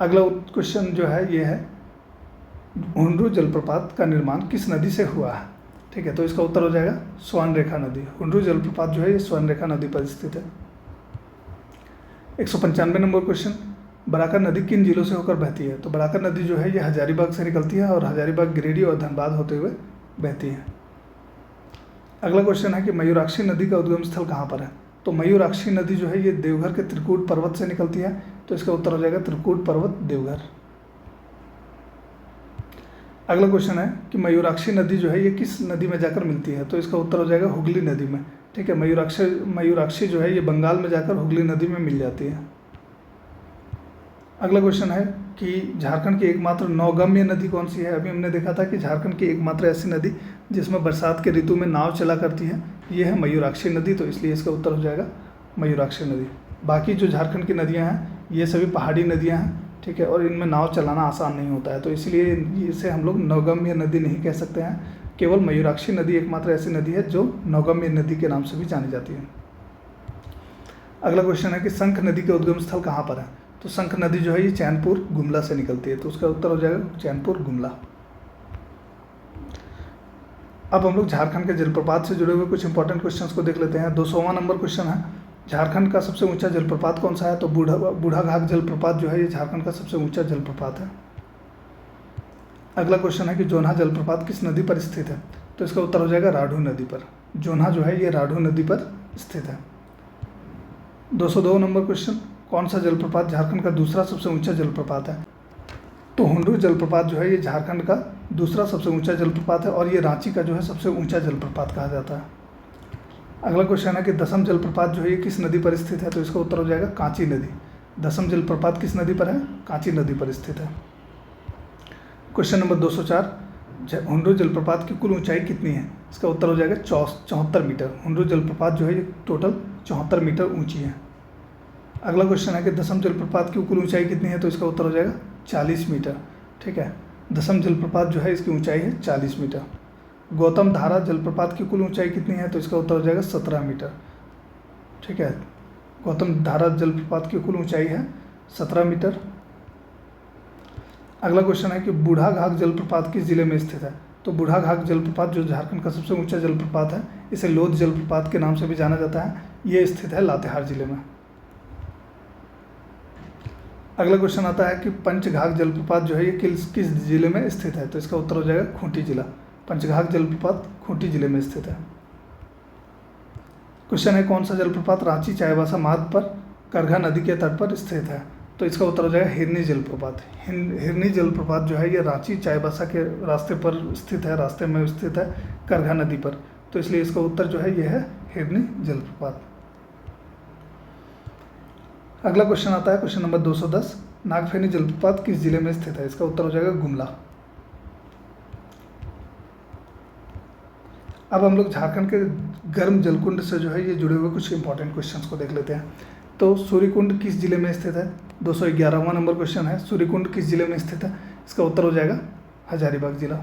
अगला क्वेश्चन जो है ये है हुंडरू जलप्रपात का निर्माण किस नदी से हुआ है। ठीक है, तो इसका उत्तर हो जाएगा स्वर्णरेखा नदी। हुंडरू जलप्रपात जो है ये स्वर्णरेखा नदी पर स्थित है। 195 नंबर क्वेश्चन, बराकर नदी किन जिलों से होकर बहती है। तो बराकर नदी जो है ये हजारीबाग से निकलती है और हजारीबाग, गिरिडीह और धनबाद होते हुए बहती है। अगला क्वेश्चन है कि मयूराक्षी नदी का उद्गम स्थल कहाँ पर है। तो मयूराक्षी नदी जो है ये देवघर के त्रिकूट पर्वत से निकलती है। तो इसका उत्तर हो जाएगा त्रिकूट पर्वत देवघर। अगला क्वेश्चन है कि मयूराक्षी नदी जो है ये किस नदी में जाकर मिलती है। तो इसका उत्तर हो जाएगा हुगली नदी में। ठीक है, मयूराक्षी जो है ये बंगाल में जाकर हुगली नदी में मिल जाती है। अगला क्वेश्चन है कि झारखंड की एकमात्र नौगम्य नदी कौन सी है। अभी हमने देखा था कि झारखंड की एकमात्र ऐसी नदी जिसमें बरसात के ऋतु में नाव चला करती है ये है मयूराक्षी नदी। तो इसलिए इसका उत्तर हो जाएगा मयूराक्षी नदी। बाकी जो झारखंड की नदियां हैं ये सभी पहाड़ी नदियां हैं। ठीक है, और इनमें नाव चलाना आसान नहीं होता है, तो इसलिए इसे हम लोग नौगम्य नदी नहीं कह सकते हैं। केवल मयूराक्षी नदी एकमात्र ऐसी नदी है जो नौगम्य नदी के नाम से भी जानी जाती है। अगला क्वेश्चन है कि शंख नदी के उद्गम स्थल कहाँ पर है। तो शंख नदी जो है ये चैनपुर गुमला से निकलती है। तो उसका उत्तर हो जाएगा चैनपुर गुमला। अब हम लोग झारखंड के जलप्रपात से जुड़े हुए कुछ इंपॉर्टेंट क्वेश्चंस को देख लेते हैं। 200वां नंबर क्वेश्चन है, झारखंड का सबसे ऊंचा जलप्रपात कौन सा है। तो बूढ़ाघाट जलप्रपात जो है ये झारखंड का सबसे ऊंचा जलप्रपात है। अगला क्वेश्चन है कि जोन्हा जलप्रपात किस नदी पर स्थित है। तो इसका उत्तर हो जाएगा राढ़ू नदी पर। जोन्हा जो है ये राढ़ू नदी पर स्थित है। 202 नंबर क्वेश्चन, कौन सा जलप्रपात झारखंड का दूसरा सबसे ऊंचा जलप्रपात है। तो हुंडरू जलप्रपात जो है ये झारखंड का दूसरा सबसे ऊंचा जलप्रपात है और ये रांची का जो है सबसे ऊंचा जलप्रपात कहा जाता है। अगला क्वेश्चन है कि दसम जलप्रपात जो है ये किस नदी पर स्थित है। तो इसका उत्तर हो जाएगा कांची नदी। दसम जलप्रपात किस नदी पर है, कांची नदी पर स्थित है। क्वेश्चन नंबर 204, हुंडरू जलप्रपात की कुल ऊंचाई कितनी है। इसका उत्तर हो जाएगा 74 मीटर। हुंडरू जलप्रपात जो है ये टोटल 74 मीटर ऊंची है। अगला क्वेश्चन है कि दसम जलप्रपात की कुल ऊंचाई कितनी है। तो इसका उत्तर हो जाएगा 40 मीटर। ठीक है, दसम जलप्रपात जो है इसकी ऊंचाई है 40 मीटर। गौतम धारा जलप्रपात की कुल ऊंचाई कितनी है। तो इसका उत्तर हो जाएगा 17 मीटर। ठीक है, गौतम धारा जलप्रपात की कुल ऊंचाई है 17 मीटर। अगला क्वेश्चन है कि बूढ़ाघाट जलप्रपात किस जिले में स्थित है। तो बूढ़ाघाट जलप्रपात जो झारखंड का सबसे ऊंचा जलप्रपात है, इसे लोध जलप्रपात के नाम से भी जाना जाता है। ये स्थित है लातेहार जिले में। अगला क्वेश्चन आता है कि पंचघाघ जलप्रपात जो है ये किस जिले में स्थित है, तो इसका उत्तर हो जाएगा खूंटी जिला। पंचघाघ जलप्रपात खूंटी जिले में स्थित है। क्वेश्चन है कौन सा जलप्रपात रांची चाईबासा मार्ग पर करघा नदी के तट पर स्थित है, तो इसका उत्तर हो जाएगा हिरनी जलप्रपात। हिरनी जलप्रपात जो है ये रांची चाईबासा के रास्ते पर स्थित है, रास्ते में स्थित है करघा नदी पर, तो इसलिए इसका उत्तर जो है ये है हिरनी जलप्रपात। अगला क्वेश्चन आता है क्वेश्चन नंबर 210, नागफेनी जलप्रपात किस जिले में स्थित है, इसका उत्तर हो जाएगा गुमला। अब हम लोग झारखंड के गर्म जलकुंड से जो है ये जुड़े हुए कुछ इंपॉर्टेंट क्वेश्चंस को देख लेते हैं। तो सूर्यकुंड किस जिले में स्थित है, 211वां नंबर क्वेश्चन है, सूर्यकुंड किस जिले में स्थित है, इसका उत्तर हो जाएगा हजारीबाग जिला।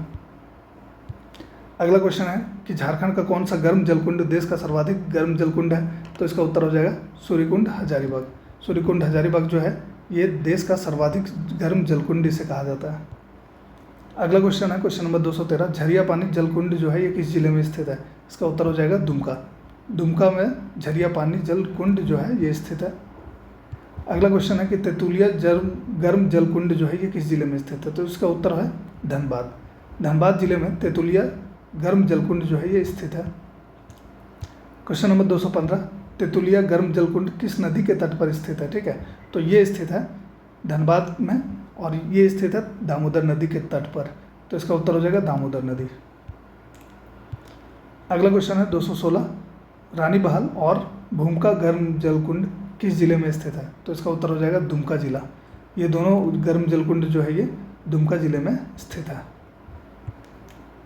अगला क्वेश्चन है कि झारखंड का कौन सा गर्म जलकुंड देश का सर्वाधिक गर्म जलकुंड है, तो इसका उत्तर हो जाएगा सूर्यकुंड हजारीबाग। सूर्यकुंड हजारीबाग जो है ये देश का सर्वाधिक गर्म जलकुंड इसे कहा जाता है। अगला क्वेश्चन है क्वेश्चन नंबर 213, झरिया पानी जलकुंड जो है ये किस जिले में स्थित है, इसका उत्तर हो जाएगा दुमका। दुमका में झरिया पानी जलकुंड जो है ये स्थित है। अगला क्वेश्चन है कि तेतुलिया गर्म जलकुंड जो है ये किस जिले में स्थित है, तो इसका उत्तर है धनबाद। धनबाद जिले में तेतुलिया गर्म जलकुंड जो है ये स्थित है। क्वेश्चन नंबर 215, तेतुलिया गर्म जलकुंड किस नदी के तट पर स्थित है, ठीक है, तो ये स्थित है धनबाद में और ये स्थित है दामोदर नदी के तट पर, तो इसका उत्तर हो जाएगा दामोदर नदी। अगला क्वेश्चन है 216, रानी बहाल और भूमका गर्म जलकुंड किस जिले में स्थित है, तो इसका उत्तर हो जाएगा दुमका जिला। ये दोनों गर्म जलकुंड जो है ये दुमका जिले में स्थित है।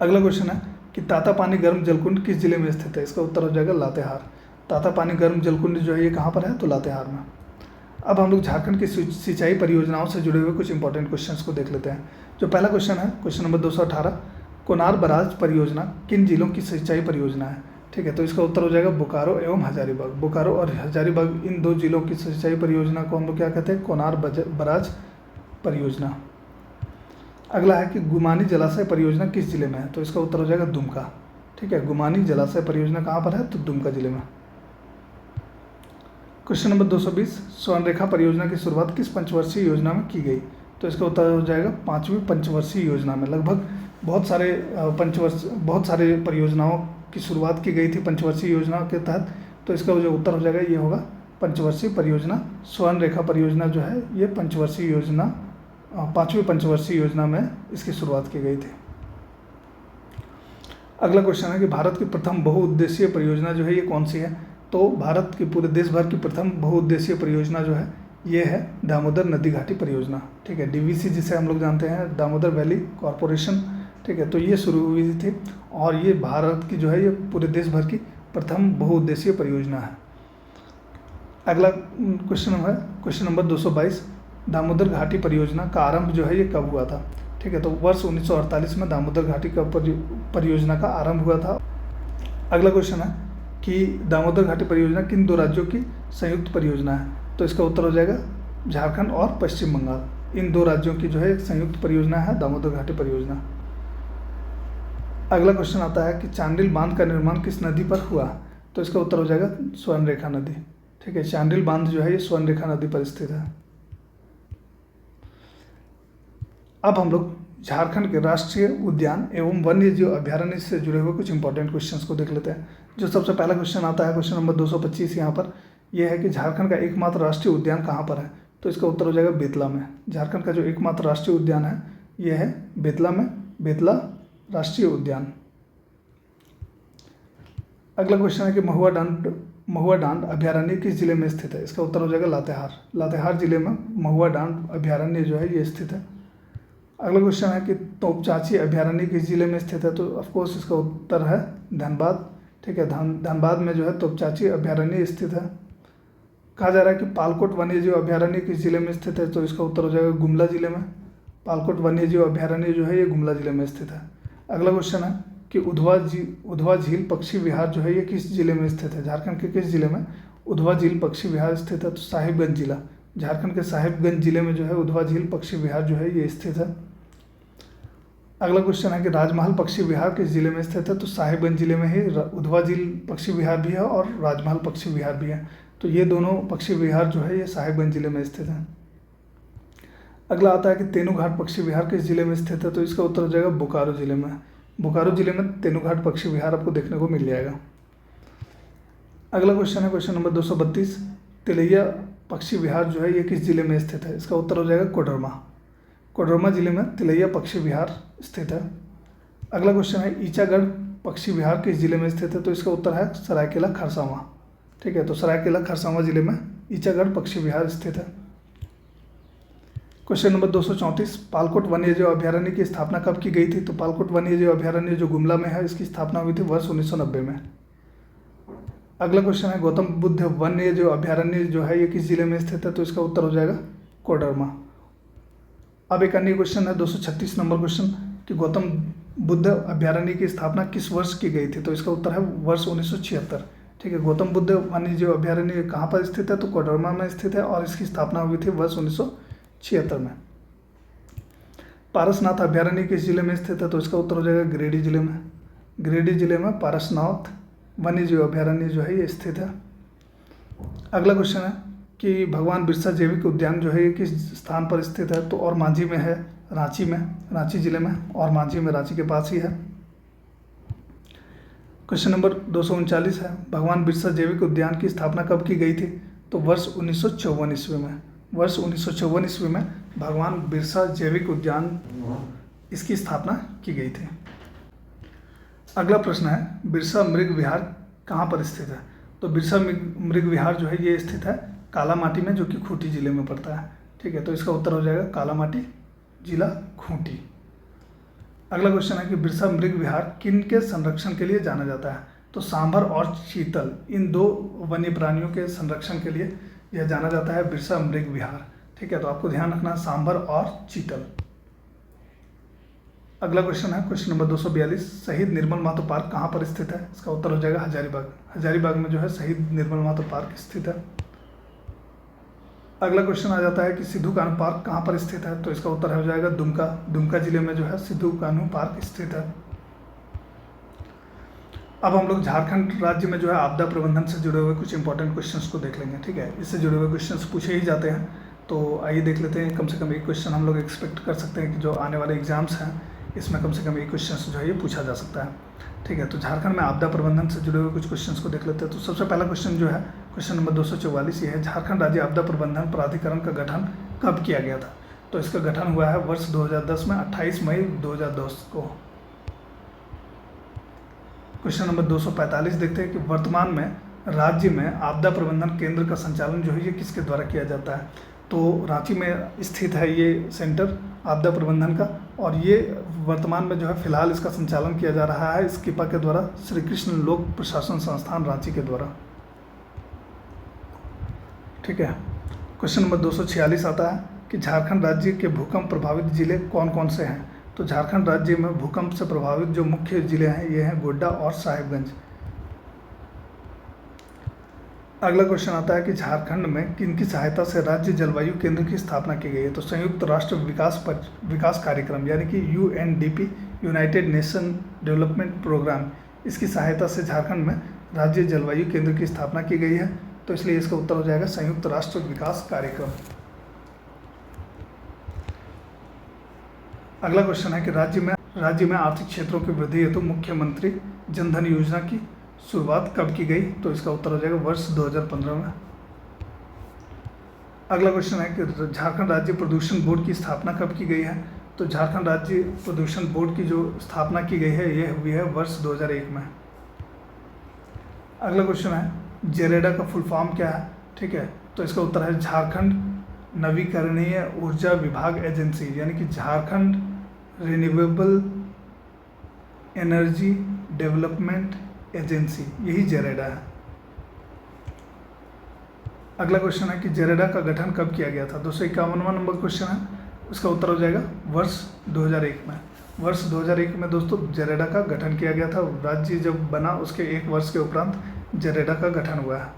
अगला क्वेश्चन है कि तातापानी गर्म जलकुंड किस जिले में स्थित है, इसका उत्तर हो जाएगा लातेहार। तातापानी गर्म जलकुंड जो है ये कहाँ पर है, तो लातेहार में। अब हम लोग झारखंड की सिंचाई परियोजनाओं से जुड़े हुए कुछ इंपॉर्टेंट क्वेश्चंस को देख लेते हैं। जो पहला क्वेश्चन है क्वेश्चन नंबर 218, कोनार बराज परियोजना किन जिलों की सिंचाई परियोजना है, ठीक है, तो इसका उत्तर हो जाएगा बोकारो एवं हजारीबाग। बोकारो और हजारीबाग इन दो जिलों की सिंचाई परियोजना को हम लोग क्या कहते हैं, कोनार बराज परियोजना। अगला है कि गुमानी जलाशय परियोजना किस जिले में है, तो इसका उत्तर हो जाएगा दुमका, ठीक है। गुमानी जलाशय परियोजना कहाँ पर है, तो दुमका जिले में। क्वेश्चन नंबर 220, स्वर्णरेखा परियोजना की शुरुआत किस पंचवर्षीय योजना में की गई, तो इसका उत्तर हो जाएगा 5वीं पंचवर्षीय योजना में। लगभग बहुत सारे परियोजनाओं की शुरुआत की गई थी पंचवर्षीय योजना के तहत, तो इसका जो उत्तर हो जाएगा ये होगा पंचवर्षीय परियोजना। स्वर्णरेखा परियोजना जो है ये पंचवर्षीय योजना 5वीं पंचवर्षीय योजना में इसकी शुरुआत की गई थी। अगला क्वेश्चन है कि भारत की प्रथम बहुउद्देशीय परियोजना जो है ये कौन सी है, तो भारत की पूरे देश भर की प्रथम बहुउद्देशीय परियोजना जो है ये है दामोदर नदी घाटी परियोजना, ठीक है। डीवीसी जिसे हम लोग जानते हैं, दामोदर वैली कॉरपोरेशन, ठीक है, तो ये शुरू हुई थी और ये भारत की जो है ये पूरे देश भर की प्रथम बहुउद्देशीय परियोजना है। अगला क्वेश्चन है क्वेश्चन नंबर 222, दामोदर घाटी परियोजना का आरंभ जो है ये कब हुआ था, ठीक है, तो वर्ष 1948 में दामोदर घाटी का परियोजना का आरंभ हुआ था। अगला क्वेश्चन है कि दामोदर घाटी परियोजना किन दो राज्यों की संयुक्त परियोजना है, तो इसका उत्तर हो जाएगा झारखंड और पश्चिम बंगाल, इन दो राज्यों की जो है एक संयुक्त परियोजना है दामोदर घाटी परियोजना। अगला क्वेश्चन आता है कि चांडिल बांध का निर्माण किस नदी पर हुआ, तो इसका उत्तर हो जाएगा स्वर्णरेखा नदी, ठीक है। चांडिल बांध जो है ये स्वर्णरेखा नदी पर स्थित है। अब हम लोग झारखंड के राष्ट्रीय उद्यान एवं वन्य जीव अभ्यारण्य से जुड़े हुए कुछ इंपॉर्टेंट क्वेश्चंस को देख लेते हैं। जो सबसे पहला क्वेश्चन आता है क्वेश्चन नंबर 225 यहाँ पर, यह है कि झारखंड का एकमात्र राष्ट्रीय उद्यान कहाँ पर है, तो इसका उत्तर हो जाएगा बेतला में। झारखंड का जो एकमात्र राष्ट्रीय उद्यान है यह है बेतला में, बेतला राष्ट्रीय उद्यान। अगला क्वेश्चन है कि महुआ डांड अभ्यारण्य किस जिले में स्थित है, इसका उत्तर हो जाएगा लातेहार। लातेहार जिले में महुआ डांड अभ्यारण्य जो है ये स्थित है। अगला क्वेश्चन है कि तोपचाची अभ्यारण्य किस जिले में स्थित है, तो ऑफकोर्स इसका उत्तर है धनबाद, ठीक है। धनबाद में जो है तोपचाची अभ्यारण्य स्थित है। कहा जा रहा है कि पालकोट वन्यजीव अभ्यारण्य किस जिले में स्थित है, तो इसका उत्तर हो जाएगा गुमला जिले में। पालकोट वन्यजीव अभ्यारण्य जो है ये गुमला जिले में स्थित है। अगला क्वेश्चन है कि उधवा झील पक्षी विहार जो है ये किस जिले में स्थित है, झारखंड के किस जिले में उधवा झील पक्षी विहार स्थित है, तो साहिबगंज जिला, झारखंड के साहिबगंज जिले में जो है उधवा झील पक्षी विहार जो है ये स्थित है। अगला क्वेश्चन है कि राजमहल पक्षी विहार किस जिले में स्थित है? तो साहिबगंज जिले में ही उधवा झील पक्षी विहार भी है और राजमहल पक्षी विहार भी है। तो ये दोनों पक्षी विहार जो है ये साहिबगंज जिले में स्थित है। अगला आता है कि तेनूघाट पक्षी विहार किस जिले में स्थित है? तो इसका उत्तर हो जाएगा बोकारो जिले में। बोकारो जिले में तेनूघाट पक्षी विहार आपको देखने को मिल जाएगा। अगला क्वेश्चन है क्वेश्चन नंबर 232, तिलैया पक्षी विहार जो है ये किस जिले में स्थित है? इसका उत्तर हो जाएगा कोडरमा। कोडरमा जिले में तिलैया पक्षी विहार स्थित है। अगला क्वेश्चन है ईचागढ़ पक्षी विहार किस जिले में स्थित है? तो इसका उत्तर है सरायकेला खरसावां। ठीक है, तो सरायकेला खरसावां जिले में ईचागढ़ पक्षी विहार स्थित है। क्वेश्चन नंबर 234, पालकोट वन्यजीव अभयारण्य की स्थापना कब की गई थी? तो पालकोट वन्यजीव अभयारण्य जो गुमला में है इसकी स्थापना हुई थी वर्ष 1990 में। अगला क्वेश्चन है गौतम बुद्ध वन्यजीव अभयारण्य जो है ये किस जिले में स्थित है? तो इसका उत्तर हो जाएगा कोडरमा। अब एक अन्य क्वेश्चन है 236 नंबर क्वेश्चन कि गौतम बुद्ध अभयारण्य की स्थापना किस वर्ष की गई थी? तो इसका उत्तर है वर्ष 1976। ठीक है, गौतम बुद्ध वन्यजीव अभयारण्य कहाँ पर स्थित है? तो कोडरमा में स्थित है और इसकी स्थापना हुई थी वर्ष 1976 में। पारसनाथ अभयारण्य किस जिले में स्थित है? तो इसका उत्तर हो जाएगा गिरिडीह जिले में। गिरिडीह जिले में पारसनाथ वन्यजीव अभयारण्य जो है ये स्थित है। अगला क्वेश्चन है कि भगवान बिरसा जैविक उद्यान जो है ये किस स्थान पर स्थित है? तो और मांझी में है, रांची में, रांची जिले में, और मांझी में रांची के पास ही है। क्वेश्चन नंबर 239 है भगवान बिरसा जैविक उद्यान की स्थापना कब की गई थी? तो वर्ष 1954 ईस्वी में। वर्ष 1954 ईस्वी में भगवान बिरसा जैविक उद्यान इसकी स्थापना की गई थी। अगला प्रश्न है बिरसा मृग विहार कहाँ पर स्थित है? तो बिरसा मृग विहार जो है ये स्थित है कालामाटी में, जो कि खूंटी जिले में पड़ता है। ठीक है, तो इसका उत्तर हो जाएगा कालामाटी जिला खूंटी। अगला क्वेश्चन है कि बिरसा मृग विहार किन के संरक्षण के लिए जाना जाता है? तो सांभर और चीतल इन दो वन्य प्राणियों के संरक्षण के लिए यह जाना जाता है बिरसा मृग विहार। ठीक है, तो आपको ध्यान रखना सांभर और चीतल। अगला क्वेश्चन है क्वेश्चन नंबर 242, शहीद निर्मल महतो पार्क कहाँ पर स्थित है? इसका उत्तर हो जाएगा हजारीबाग। हजारीबाग में जो है शहीद निर्मल महतो पार्क स्थित है। अगला क्वेश्चन आ जाता है कि सिद्धू कान्हू पार्क कहाँ पर स्थित है? तो इसका उत्तर हो जाएगा दुमका। दुमका जिले में जो है सिद्धू कान्हू पार्क स्थित है। अब हम लोग झारखंड राज्य में जो है आपदा प्रबंधन से जुड़े हुए कुछ इंपॉर्टेंट क्वेश्चंस को देख लेंगे। ठीक है, इससे जुड़े हुए क्वेश्चंस पूछे ही जाते हैं, तो आइए देख लेते हैं। कम से कम एक क्वेश्चन हम लोग एक्सपेक्ट कर सकते हैं कि जो आने वाले एग्जाम्स हैं इसमें कम से कम एक क्वेश्चन जो है ये पूछा जा सकता है। ठीक है, तो झारखंड में आपदा प्रबंधन से जुड़े हुए कुछ क्वेश्चंस को देख लेते हैं। तो सबसे पहला क्वेश्चन जो है क्वेश्चन नंबर 244 ये है झारखंड राज्य आपदा प्रबंधन प्राधिकरण का गठन कब किया गया था? तो इसका गठन हुआ है वर्ष 2010 में 28 मई 2010 को। क्वेश्चन नंबर 245 देखते हैं कि वर्तमान में राज्य में आपदा प्रबंधन केंद्र का संचालन जो है ये किसके द्वारा किया जाता है? तो रांची में स्थित है ये सेंटर आपदा प्रबंधन का, और ये वर्तमान में जो है फिलहाल इसका संचालन किया जा रहा है स्किपा के द्वारा, श्री कृष्ण लोक प्रशासन संस्थान रांची के द्वारा। ठीक है, क्वेश्चन नंबर 246 आता है कि झारखंड राज्य के भूकंप प्रभावित जिले कौन कौन से हैं? तो झारखंड राज्य में भूकंप से प्रभावित जो मुख्य जिले हैं ये हैं गोड्डा और साहिबगंज। अगला क्वेश्चन आता है कि झारखंड में किन की सहायता से राज्य जलवायु केंद्र की स्थापना की गई है? तो संयुक्त राष्ट्र विकास कार्यक्रम यानी कि UNDP, United Nation Development Programme, इसकी सहायता से झारखंड में राज्य जलवायु केंद्र की स्थापना की गई है। तो इसलिए इसका उत्तर हो जाएगा संयुक्त राष्ट्र विकास कार्यक्रम। अगला क्वेश्चन है कि राज्य में आर्थिक क्षेत्रों की वृद्धि हेतु मुख्यमंत्री जनधन योजना की शुरुआत कब की गई? तो इसका उत्तर हो जाएगा वर्ष 2015 में। अगला क्वेश्चन है कि झारखंड राज्य प्रदूषण बोर्ड की स्थापना कब की गई है? तो झारखंड राज्य प्रदूषण बोर्ड की जो स्थापना की गई है यह हुई है वर्ष 2001 में। अगला क्वेश्चन है जेरेडा का फुल फॉर्म क्या है? ठीक है, तो इसका उत्तर है झारखंड नवीकरणीय ऊर्जा विभाग एजेंसी, यानी कि Jharkhand renewable energy development agency, यही जेरेडा है। अगला क्वेश्चन है कि जेरेडा का गठन कब किया गया था? 251वां नंबर क्वेश्चन है, उसका उत्तर हो जाएगा वर्ष 2001 में। वर्ष 2001 में दोस्तों जेरेडा का गठन किया गया था। राज्य जब बना उसके एक वर्ष के उपरांत जेरेडा का गठन हुआ है।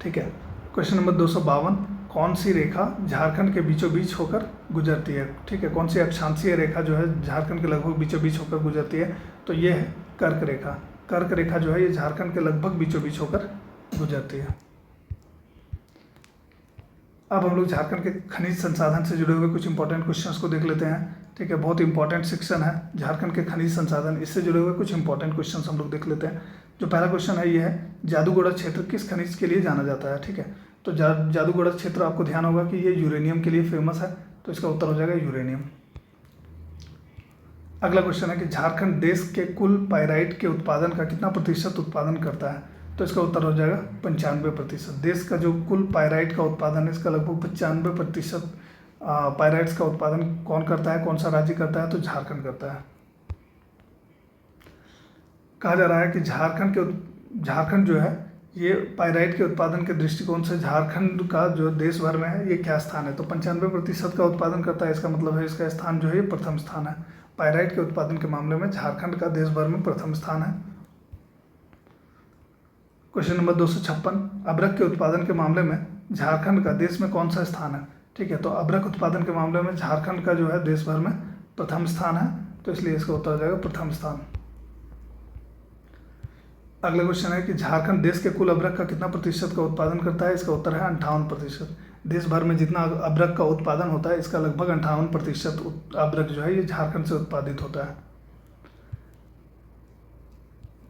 ठीक है, क्वेश्चन नंबर 252, कौन सी रेखा झारखंड के बीचों बीच होकर गुजरती है? ठीक है, कौन सी अक्षांशीय रेखा जो है झारखंड के लगभग बीचों बीच होकर गुजरती है? तो ये है कर्क रेखा। कर्क रेखा जो है ये झारखंड के लगभग बीचों बीच होकर गुजरती है। अब हम लोग झारखंड के खनिज संसाधन से जुड़े हुए कुछ इंपॉर्टेंट क्वेश्चंस को देख लेते हैं। ठीक है, बहुत इंपॉर्टेंट सेक्शन है झारखंड के खनिज संसाधन, इससे जुड़े हुए कुछ इंपॉर्टेंट क्वेश्चंस हम लोग देख लेते हैं। जो पहला क्वेश्चन है ये है, जादूगोड़ा क्षेत्र किस खनिज के लिए जाना जाता है? ठीक है, तो जादूगोड़ा क्षेत्र आपको ध्यान होगा कि ये यूरेनियम के लिए फेमस है, तो इसका उत्तर हो जाएगा यूरेनियम। अगला क्वेश्चन है कि झारखंड देश के कुल पाइराइट के उत्पादन का कितना प्रतिशत उत्पादन करता है? तो इसका उत्तर हो जाएगा 95%। देश का जो कुल पाइराइट का उत्पादन है इसका लगभग 95% पाइराइट्स का उत्पादन कौन करता है, कौन सा राज्य करता है? तो झारखंड करता है। कहा जा रहा है कि झारखंड जो है ये पाइराइट के उत्पादन के दृष्टिकोण से झारखंड का जो देश भर में है ये क्या स्थान है? तो 95% का उत्पादन करता है, इसका मतलब है इसका स्थान जो है ये प्रथम स्थान है। पाइराइट के उत्पादन के मामले में झारखंड का देश भर में प्रथम स्थान है। क्वेश्चन नंबर 256, अभ्रक के उत्पादन के मामले में झारखंड का देश में कौन सा स्थान है? ठीक है, तो अभ्रक उत्पादन के मामले में झारखंड का जो है देश भर में प्रथम स्थान है, तो इसलिए इसका उत्तर हो जाएगा प्रथम स्थान। अगला क्वेश्चन है कि झारखंड देश के कुल अभ्रक का कितना प्रतिशत का उत्पादन करता है? इसका उत्तर है 58%। देश भर में जितना अभ्रक का उत्पादन होता है इसका लगभग 58% अभ्रक जो है ये झारखंड से उत्पादित होता है।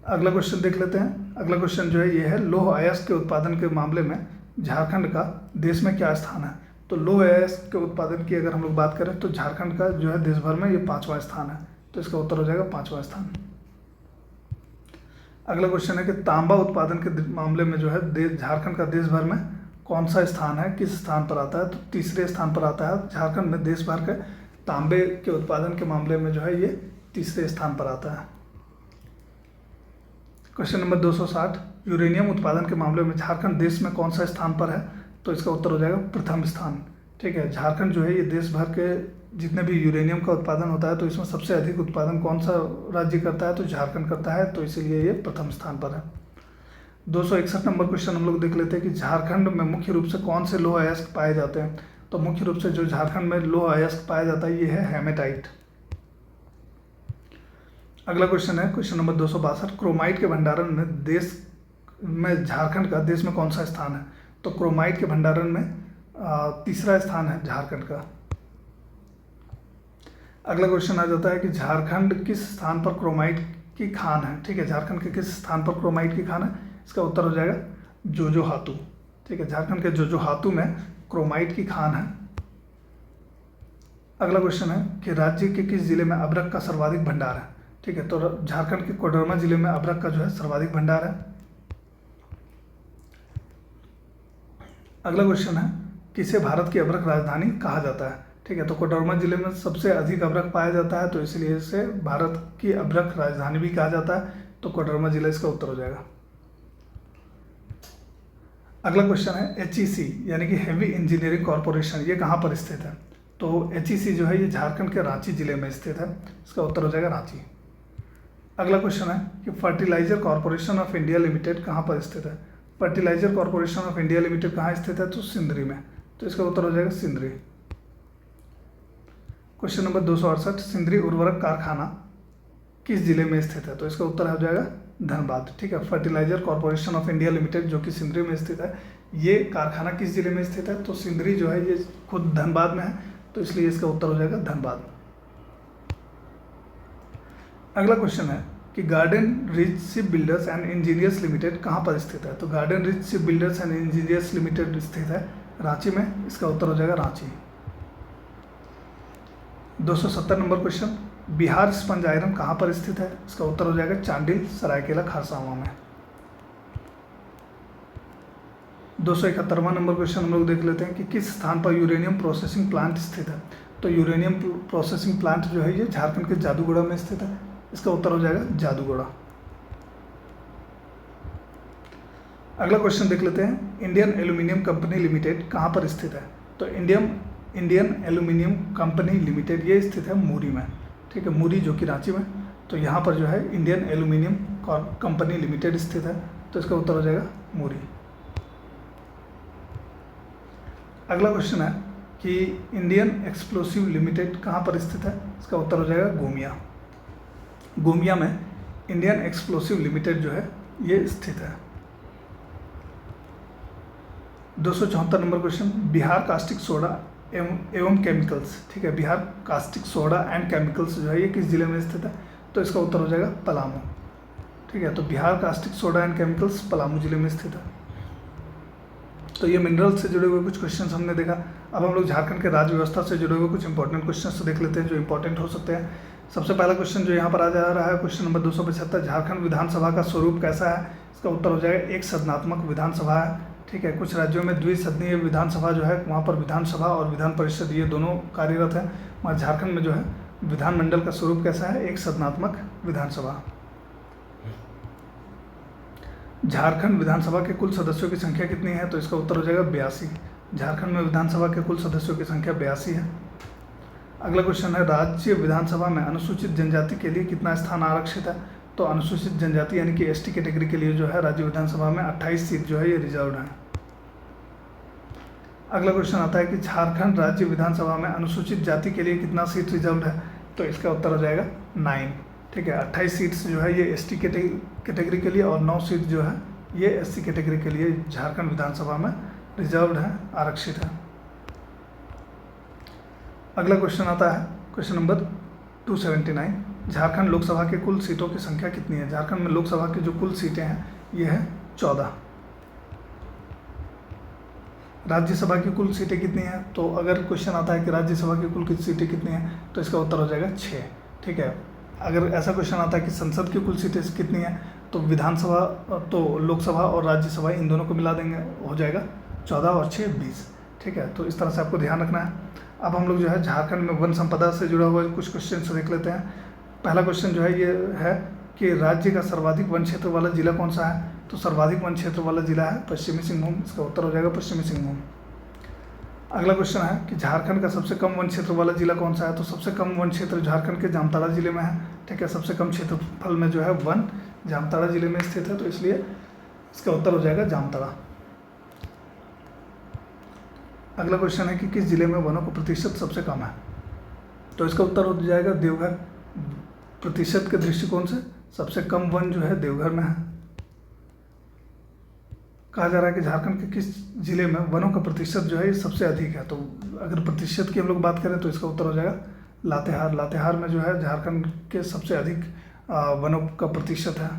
अगला क्वेश्चन देख लेते हैं। अगला क्वेश्चन जो है ये है, लौह अयस्क के उत्पादन के मामले में झारखंड का देश में क्या स्थान है? तो लौह अयस्क के उत्पादन की अगर हम लोग बात करें तो झारखंड का जो है देश भर में ये 5वां स्थान है, तो इसका उत्तर हो जाएगा 5वां स्थान। अगला क्वेश्चन है कि तांबा उत्पादन के मामले में जो है झारखंड का देश भर में कौन सा स्थान है, किस स्थान पर आता है? तो तीसरे स्थान पर आता है। झारखंड में देश भर के तांबे के उत्पादन के मामले में जो है ये तीसरे स्थान पर आता है। क्वेश्चन नंबर 260, यूरेनियम उत्पादन के मामले में झारखंड देश में कौन सा स्थान पर है? तो इसका उत्तर हो जाएगा प्रथम स्थान। ठीक है, झारखंड जो है ये देश भर के जितने भी यूरेनियम का उत्पादन होता है तो इसमें सबसे अधिक उत्पादन कौन सा राज्य करता है? तो झारखंड करता है, तो इसीलिए ये प्रथम स्थान पर है। 261 नंबर क्वेश्चन हम लोग देख लेते हैं कि झारखंड में मुख्य रूप से कौन से लौह अयस्क पाए जाते हैं? तो मुख्य रूप से जो झारखंड में लौह अयस्क पाया जाता है ये है हेमेटाइट। अगला क्वेश्चन है क्वेश्चन नंबर 262, क्रोमाइट के भंडारण में झारखंड का देश में कौन सा स्थान है? तो क्रोमाइट के भंडारण में तीसरा स्थान है झारखंड का। अगला क्वेश्चन आ जाता है कि झारखंड किस स्थान पर क्रोमाइट की खान है? ठीक है, झारखंड के किस स्थान पर क्रोमाइट की खान है? इसका उत्तर हो जाएगा जोजोहातू। ठीक है, झारखंड के जोजोहातू में क्रोमाइट की खान है। अगला क्वेश्चन है कि राज्य के किस जिले में अभ्रक का सर्वाधिक भंडार है? ठीक है, तो झारखंड के कोडरमा जिले में अभ्रक का जो है सर्वाधिक भंडार है। अगला क्वेश्चन है किसे भारत की अभ्रक राजधानी कहा जाता है? ठीक है, तो कोडरमा जिले में सबसे अधिक अभ्रक पाया जाता है, तो इसलिए इसे भारत की अभ्रक राजधानी भी कहा जाता है, तो कोडरमा जिला इसका उत्तर हो जाएगा। अगला क्वेश्चन है HEC यानी कि हेवी इंजीनियरिंग कॉरपोरेशन, ये कहाँ पर स्थित है? तो HEC जो है ये झारखंड के रांची जिले में स्थित है, इसका उत्तर हो जाएगा रांची। अगला क्वेश्चन है कि Fertilizer Corporation of India Limited कहाँ पर स्थित है? Fertilizer Corporation of India Limited कहाँ स्थित है? तो सिंदरी में, तो इसका उत्तर हो जाएगा सिंदरी। क्वेश्चन नंबर 268, सिंदरी उर्वरक कारखाना किस जिले में स्थित है? तो इसका उत्तर हो जाएगा धनबाद। ठीक है, Fertilizer Corporation of India Limited जो कि सिंदरी में स्थित है, ये कारखाना किस जिले में स्थित है? तो सिंदरी जो है ये खुद धनबाद में है, तो इसलिए इसका उत्तर हो जाएगा धनबाद। अगला क्वेश्चन है कि garden rich ship builders and engineers limited कहाँ पर स्थित है? तो garden rich ship builders and engineers limited स्थित है रांची में, इसका उत्तर हो जाएगा Ranchi. 270 number question, Bihar sponge iron कहाँ पर स्थित है? इसका उत्तर हो जाएगा चांडिल सरायकेला खरसावां में। 271वां नंबर क्वेश्चन हम लोग देख लेते हैं कि किस स्थान पर यूरेनियम प्रोसेसिंग प्लांट स्थित है? तो यूरेनियम प्रोसेसिंग प्लांट जो है ये झारखंड के जादूगोड़ा में स्थित है, इसका उत्तर हो जाएगा जादूगोड़ा। अगला क्वेश्चन देख लेते हैं, इंडियन एल्यूमिनियम कंपनी लिमिटेड कहाँ पर स्थित है? तो इंडियन एल्यूमिनियम कंपनी लिमिटेड ये स्थित है मूरी में। ठीक है, मूरी जो कि रांची में, तो यहाँ पर जो है इंडियन एल्यूमिनियम कंपनी लिमिटेड स्थित है, तो इसका उत्तर हो जाएगा मूरी। अगला क्वेश्चन है कि इंडियन एक्सप्लोसिव लिमिटेड कहाँ पर स्थित है? इसका उत्तर हो जाएगा गोमिया। गोमिया में इंडियन एक्सप्लोसिव लिमिटेड जो है ये स्थित है। 274 number question, Bihar caustic soda एवं केमिकल्स, ठीक है, Bihar caustic soda and chemicals जो है ये किस जिले में स्थित है? तो इसका उत्तर हो जाएगा पलामू। ठीक है, तो Bihar caustic soda and chemicals Palamu जिले में स्थित है। तो ये मिनरल से जुड़े हुए कुछ क्वेश्चंस हमने देखा। अब हम लोग झारखंड के राज्य व्यवस्था से जुड़े हुए कुछ इंपॉर्टेंट क्वेश्चंस देख लेते हैं जो इंपॉर्टेंट हो सकते हैं। सबसे पहला क्वेश्चन जो यहाँ पर आ जा रहा है, क्वेश्चन नंबर 275, झारखंड विधानसभा का स्वरूप कैसा है? इसका उत्तर हो जाएगा एक सदनात्मक विधानसभा है। ठीक है, कुछ राज्यों में द्विसदनीय विधानसभा जो है वहाँ पर विधानसभा और विधान परिषद ये दोनों कार्यरत है, वहाँ झारखंड में जो है विधानमंडल का स्वरूप कैसा है? एक सदनात्मक विधानसभा। झारखंड विधानसभा के कुल सदस्यों की संख्या कितनी है? तो इसका उत्तर हो जाएगा 82। झारखंड में विधानसभा के कुल सदस्यों की संख्या 82 है। अगला क्वेश्चन है, राज्य विधानसभा में अनुसूचित जनजाति के लिए कितना स्थान आरक्षित है? तो अनुसूचित जनजाति यानी कि एसटी कैटेगरी के लिए जो है राज्य विधानसभा में 28 सीट जो है ये रिजर्व है। अगला क्वेश्चन आता है कि झारखंड राज्य विधानसभा में अनुसूचित जाति के लिए कितना सीट रिजर्व है? तो इसका उत्तर हो जाएगा 9। ठीक है, 28 सीट्स जो है ये एसटी कैटेगरी के लिए और 9 सीट जो है ये एससी कैटेगरी के लिए झारखंड विधानसभा में रिजर्व्ड है, आरक्षित है। अगला क्वेश्चन आता है क्वेश्चन नंबर 279, झारखंड लोकसभा के कुल सीटों की संख्या कितनी है? झारखंड में लोकसभा की जो कुल सीटें हैं ये है 14। राज्यसभा की कुल सीटें कितनी हैं? तो अगर क्वेश्चन आता है कि राज्यसभा की कुल सीटें कितनी हैं तो इसका उत्तर हो जाएगा 6। ठीक है, अगर ऐसा क्वेश्चन आता है कि संसद की कुल सीटें कितनी हैं तो विधानसभा तो लोकसभा और राज्यसभा इन दोनों को मिला देंगे, हो जाएगा 14 और 6 20। ठीक है, तो इस तरह से आपको ध्यान रखना है। अब हम लोग जो है झारखंड में वन संपदा से जुड़ा हुआ कुछ क्वेश्चन देख लेते हैं। पहला क्वेश्चन जो है ये है कि राज्य का सर्वाधिक वन क्षेत्र वाला जिला कौन सा है? तो सर्वाधिक वन क्षेत्र वाला जिला है पश्चिमी सिंहभूम। इसका उत्तर हो जाएगा पश्चिमी सिंहभूम। अगला क्वेश्चन है कि झारखंड का सबसे कम वन क्षेत्र वाला जिला कौन सा है? तो सबसे कम वन क्षेत्र झारखंड के जामताड़ा जिले में है। ठीक है, सबसे कम क्षेत्रफल में जो है वन जामताड़ा जिले में स्थित है, तो इसलिए इसका उत्तर हो जाएगा जामताड़ा। अगला क्वेश्चन है कि किस जिले में वनों का प्रतिशत सबसे कम है? तो इसका उत्तर हो जाएगा देवघर। प्रतिशत के दृष्टिकोण से सबसे कम वन जो है देवघर में है। कहा जा रहा है कि झारखंड के किस जिले में वनों का प्रतिशत जो है ये सबसे अधिक है? तो अगर प्रतिशत की हम लोग बात करें तो इसका उत्तर हो जाएगा लातेहार। लातेहार में जो है झारखंड के सबसे अधिक वनों का प्रतिशत है।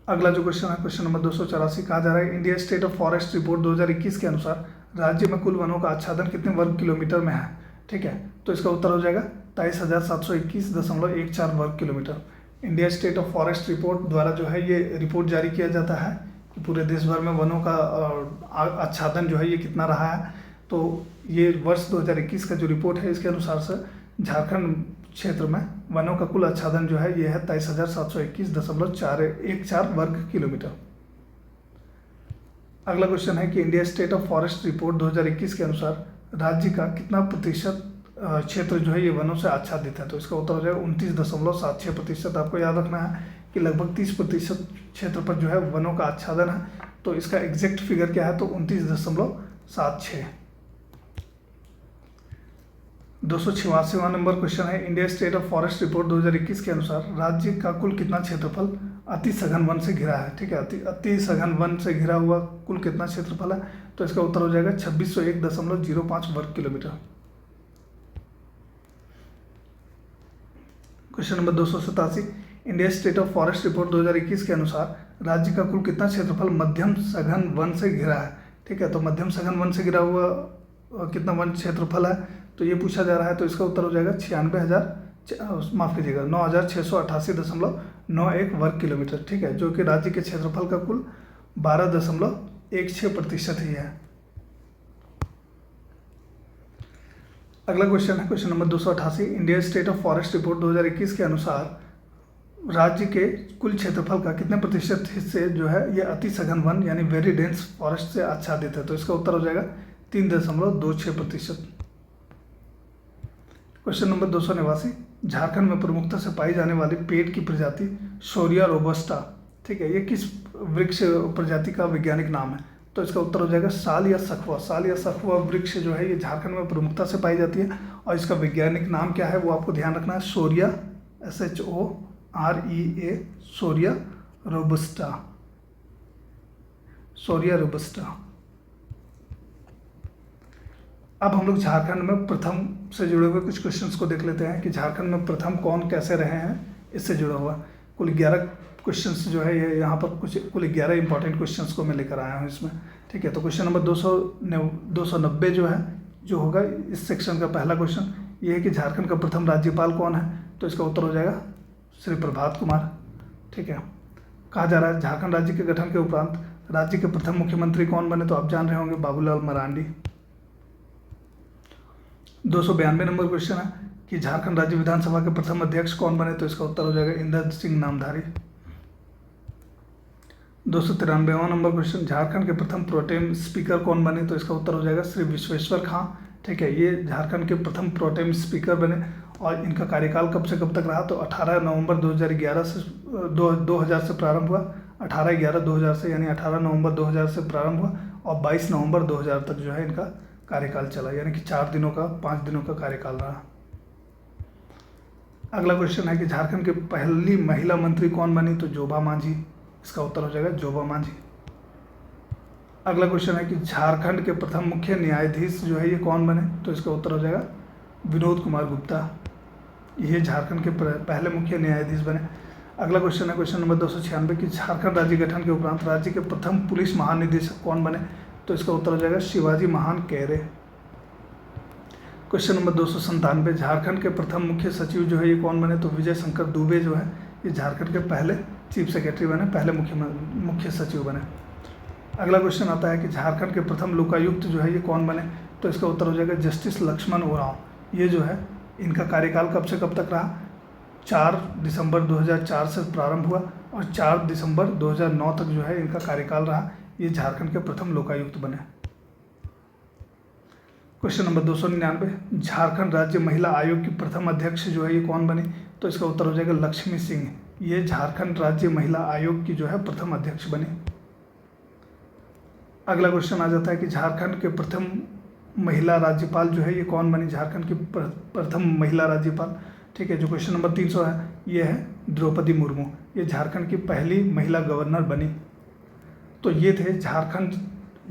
अगला जो क्वेश्चन है क्वेश्चन नंबर 284, कहा जा रहा है India state of forest report 2021 के अनुसार राज्य में कुल वनों का आच्छादन कितने वर्ग किलोमीटर में है? ठीक है, तो इसका उत्तर हो जाएगा 23,721.14 वर्ग kilometre. India state of forest report द्वारा जो है ये रिपोर्ट जारी किया जाता है कि पूरे देश भर में वनों का आच्छादन जो है ये कितना रहा है। तो ये वर्ष 2021 का जो रिपोर्ट है इसके अनुसार से झारखंड क्षेत्र में वनों का कुल आच्छादन जो है ये है 23,721.414 वर्ग किलोमीटर। अगला क्वेश्चन है कि India state of forest report 2021 के अनुसार राज्य का कितना प्रतिशत क्षेत्र जो है ये वनों से आच्छादित है? तो इसका उत्तर हो जाएगा 29.76%। आपको याद रखना है कि लगभग 30% क्षेत्र पर जो है वनों का आच्छादन है, तो इसका एग्जैक्ट फिगर क्या है? तो 29.76। 286वां नंबर क्वेश्चन है India state of forest report 2021 के अनुसार राज्य का कुल कितना क्षेत्रफल अति सघन वन से घिरा है? ठीक है, अति सघन वन से घिरा हुआ कुल कितना क्षेत्रफल है? तो इसका उत्तर हो जाएगा 2601.05 वर्ग kilometre. Question number 287, India state of forest report 2021 के अनुसार राज्य का कुल कितना क्षेत्रफल मध्यम सघन वन से घिरा है? ठीक है, तो मध्यम सघन वन से घिरा हुआ कितना वन क्षेत्रफल है तो ये पूछा जा रहा है। तो इसका उत्तर हो जाएगा 9,68,981.91 वर्ग किलोमीटर। ठीक है, जो कि राज्य के क्षेत्रफल का कुल 12.16% ही है। अगला क्वेश्चन है question number 288, India state of forest report 2021 के अनुसार राज्य के कुल क्षेत्रफल का कितने प्रतिशत हिस्से जो है ये अति सघन वन यानी वेरी डेंस फॉरेस्ट से आच्छादित है? तो इसका उत्तर हो जाएगा 3.26%। क्वेश्चन नंबर 289, झारखंड में प्रमुखता से पाई जाने वाली पेड़ की प्रजाति शोरिया रोबस्टा, ठीक है, ये किस वृक्ष प्रजाति का वैज्ञानिक नाम है? तो इसका उत्तर हो जाएगा साल या सखुआ। साल या सखुआ वृक्ष जो है ये झारखंड में प्रमुखता से पाई जाती है और इसका वैज्ञानिक नाम क्या है वो आपको ध्यान रखना है, शोरिया, SHOREA, शोरिया रोबस्टा, शोरिया रोबस्टा। अब हम लोग झारखंड में प्रथम से जुड़े हुए कुछ क्वेश्चंस को देख लेते हैं कि झारखंड में प्रथम कौन कैसे रहे हैं, इससे जुड़ा हुआ कुल 11 क्वेश्चंस जो है ये यहाँ पर कुल 11 इंपॉर्टेंट क्वेश्चंस को मैं लेकर आया हूँ इसमें। ठीक है, तो क्वेश्चन नंबर 290 जो है जो होगा इस सेक्शन का पहला क्वेश्चन ये है कि झारखंड का प्रथम राज्यपाल कौन है, तो इसका उत्तर हो जाएगा श्री प्रभात कुमार। ठीक है, कहा जा रहा है झारखंड राज्य के गठन के उपरांत राज्य के प्रथम मुख्यमंत्री कौन बने, तो आप जान रहे होंगे बाबूलाल मरांडी। 292 नंबर क्वेश्चन है कि झारखंड राज्य विधानसभा के प्रथम अध्यक्ष कौन बने, तो इसका उत्तर हो जाएगा इंदर सिंह नामधारी। 293वां नंबर क्वेश्चन झारखंड के प्रथम प्रोटेम स्पीकर कौन बने, तो इसका उत्तर हो जाएगा श्री विश्वेश्वर खां। ठीक है, ये झारखंड के प्रथम प्रोटेम स्पीकर बने और इनका कार्यकाल कब से कब तक रहा, तो 18 नवंबर 2011 से 2000 से प्रारंभ हुआ, 18/11/2000 से, यानी 18 नवंबर 2000 से प्रारंभ हुआ और 22 नवंबर 2000 तक जो है इनका कार्यकाल चला, यानी कि 5 दिनों का कार्यकाल रहा। अगला क्वेश्चन है कि झारखंड की पहली महिला मंत्री कौन बनी, तो जोबा मांझी। इसका उत्तर हो जाएगा जोबा मांझी। अगला क्वेश्चन है कि झारखंड के प्रथम मुख्य न्यायाधीश जो है ये कौन बने, तो इसका उत्तर हो जाएगा विनोद कुमार गुप्ता। ये झारखंड के पहले मुख्य न्यायाधीश बने। अगला क्वेश्चन है क्वेश्चन नंबर 296 कि झारखंड राज्य गठन के उपरांत राज्य के प्रथम पुलिस महानिदेशक कौन बने, तो इसका उत्तर हो जाएगा शिवाजी महान कैरे। क्वेश्चन नंबर 297 झारखंड के प्रथम मुख्य सचिव जो है ये कौन बने, तो विजय शंकर दुबे जो है ये झारखंड के पहले चीफ सेक्रेटरी बने, पहले मुख्य सचिव बने। अगला क्वेश्चन आता है कि झारखंड के प्रथम लोकायुक्त जो है ये कौन बने, तो इसका उत्तर हो जाएगा जस्टिस लक्ष्मण उरांव। ये जो है इनका कार्यकाल कब से कब तक रहा, 4 दिसंबर 2004 से प्रारंभ हुआ और 4 दिसंबर 2009 तक जो है इनका कार्यकाल रहा। ये झारखंड के प्रथम लोकायुक्त बने। क्वेश्चन नंबर 299 झारखंड राज्य महिला आयोग की प्रथम अध्यक्ष जो है ये कौन बनी, तो इसका उत्तर हो जाएगा लक्ष्मी सिंह। ये झारखंड राज्य महिला आयोग की जो है प्रथम अध्यक्ष बनी। अगला क्वेश्चन आ जाता है कि झारखंड के प्रथम महिला राज्यपाल जो है ये कौन बनी, झारखंड की प्रथम महिला राज्यपाल। ठीक है, जो क्वेश्चन नंबर 300 है ये है द्रौपदी मुर्मू। ये झारखंड की पहली महिला गवर्नर बनी। तो ये थे झारखंड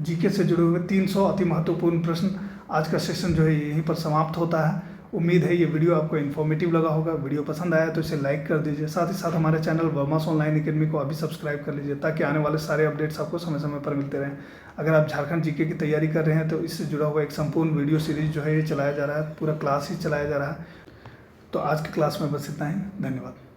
जीके से जुड़े हुए 300 अति महत्वपूर्ण प्रश्न। आज का सेशन जो है यहीं पर समाप्त होता है। उम्मीद है ये वीडियो आपको इन्फॉर्मेटिव लगा होगा। वीडियो पसंद आया तो इसे लाइक कर दीजिए, साथ ही साथ हमारे चैनल वर्मास ऑनलाइन अकेडमी को अभी सब्सक्राइब कर लीजिए ताकि आने वाले सारे अपडेट्स आपको समय समय पर मिलते रहें। अगर आप झारखंड जीके की तैयारी कर रहे हैं तो इससे जुड़ा हुआ एक संपूर्ण वीडियो सीरीज जो है ये चलाया जा रहा है, पूरा क्लास ही चलाया जा रहा है। तो आज की क्लास में बस इतना ही, धन्यवाद।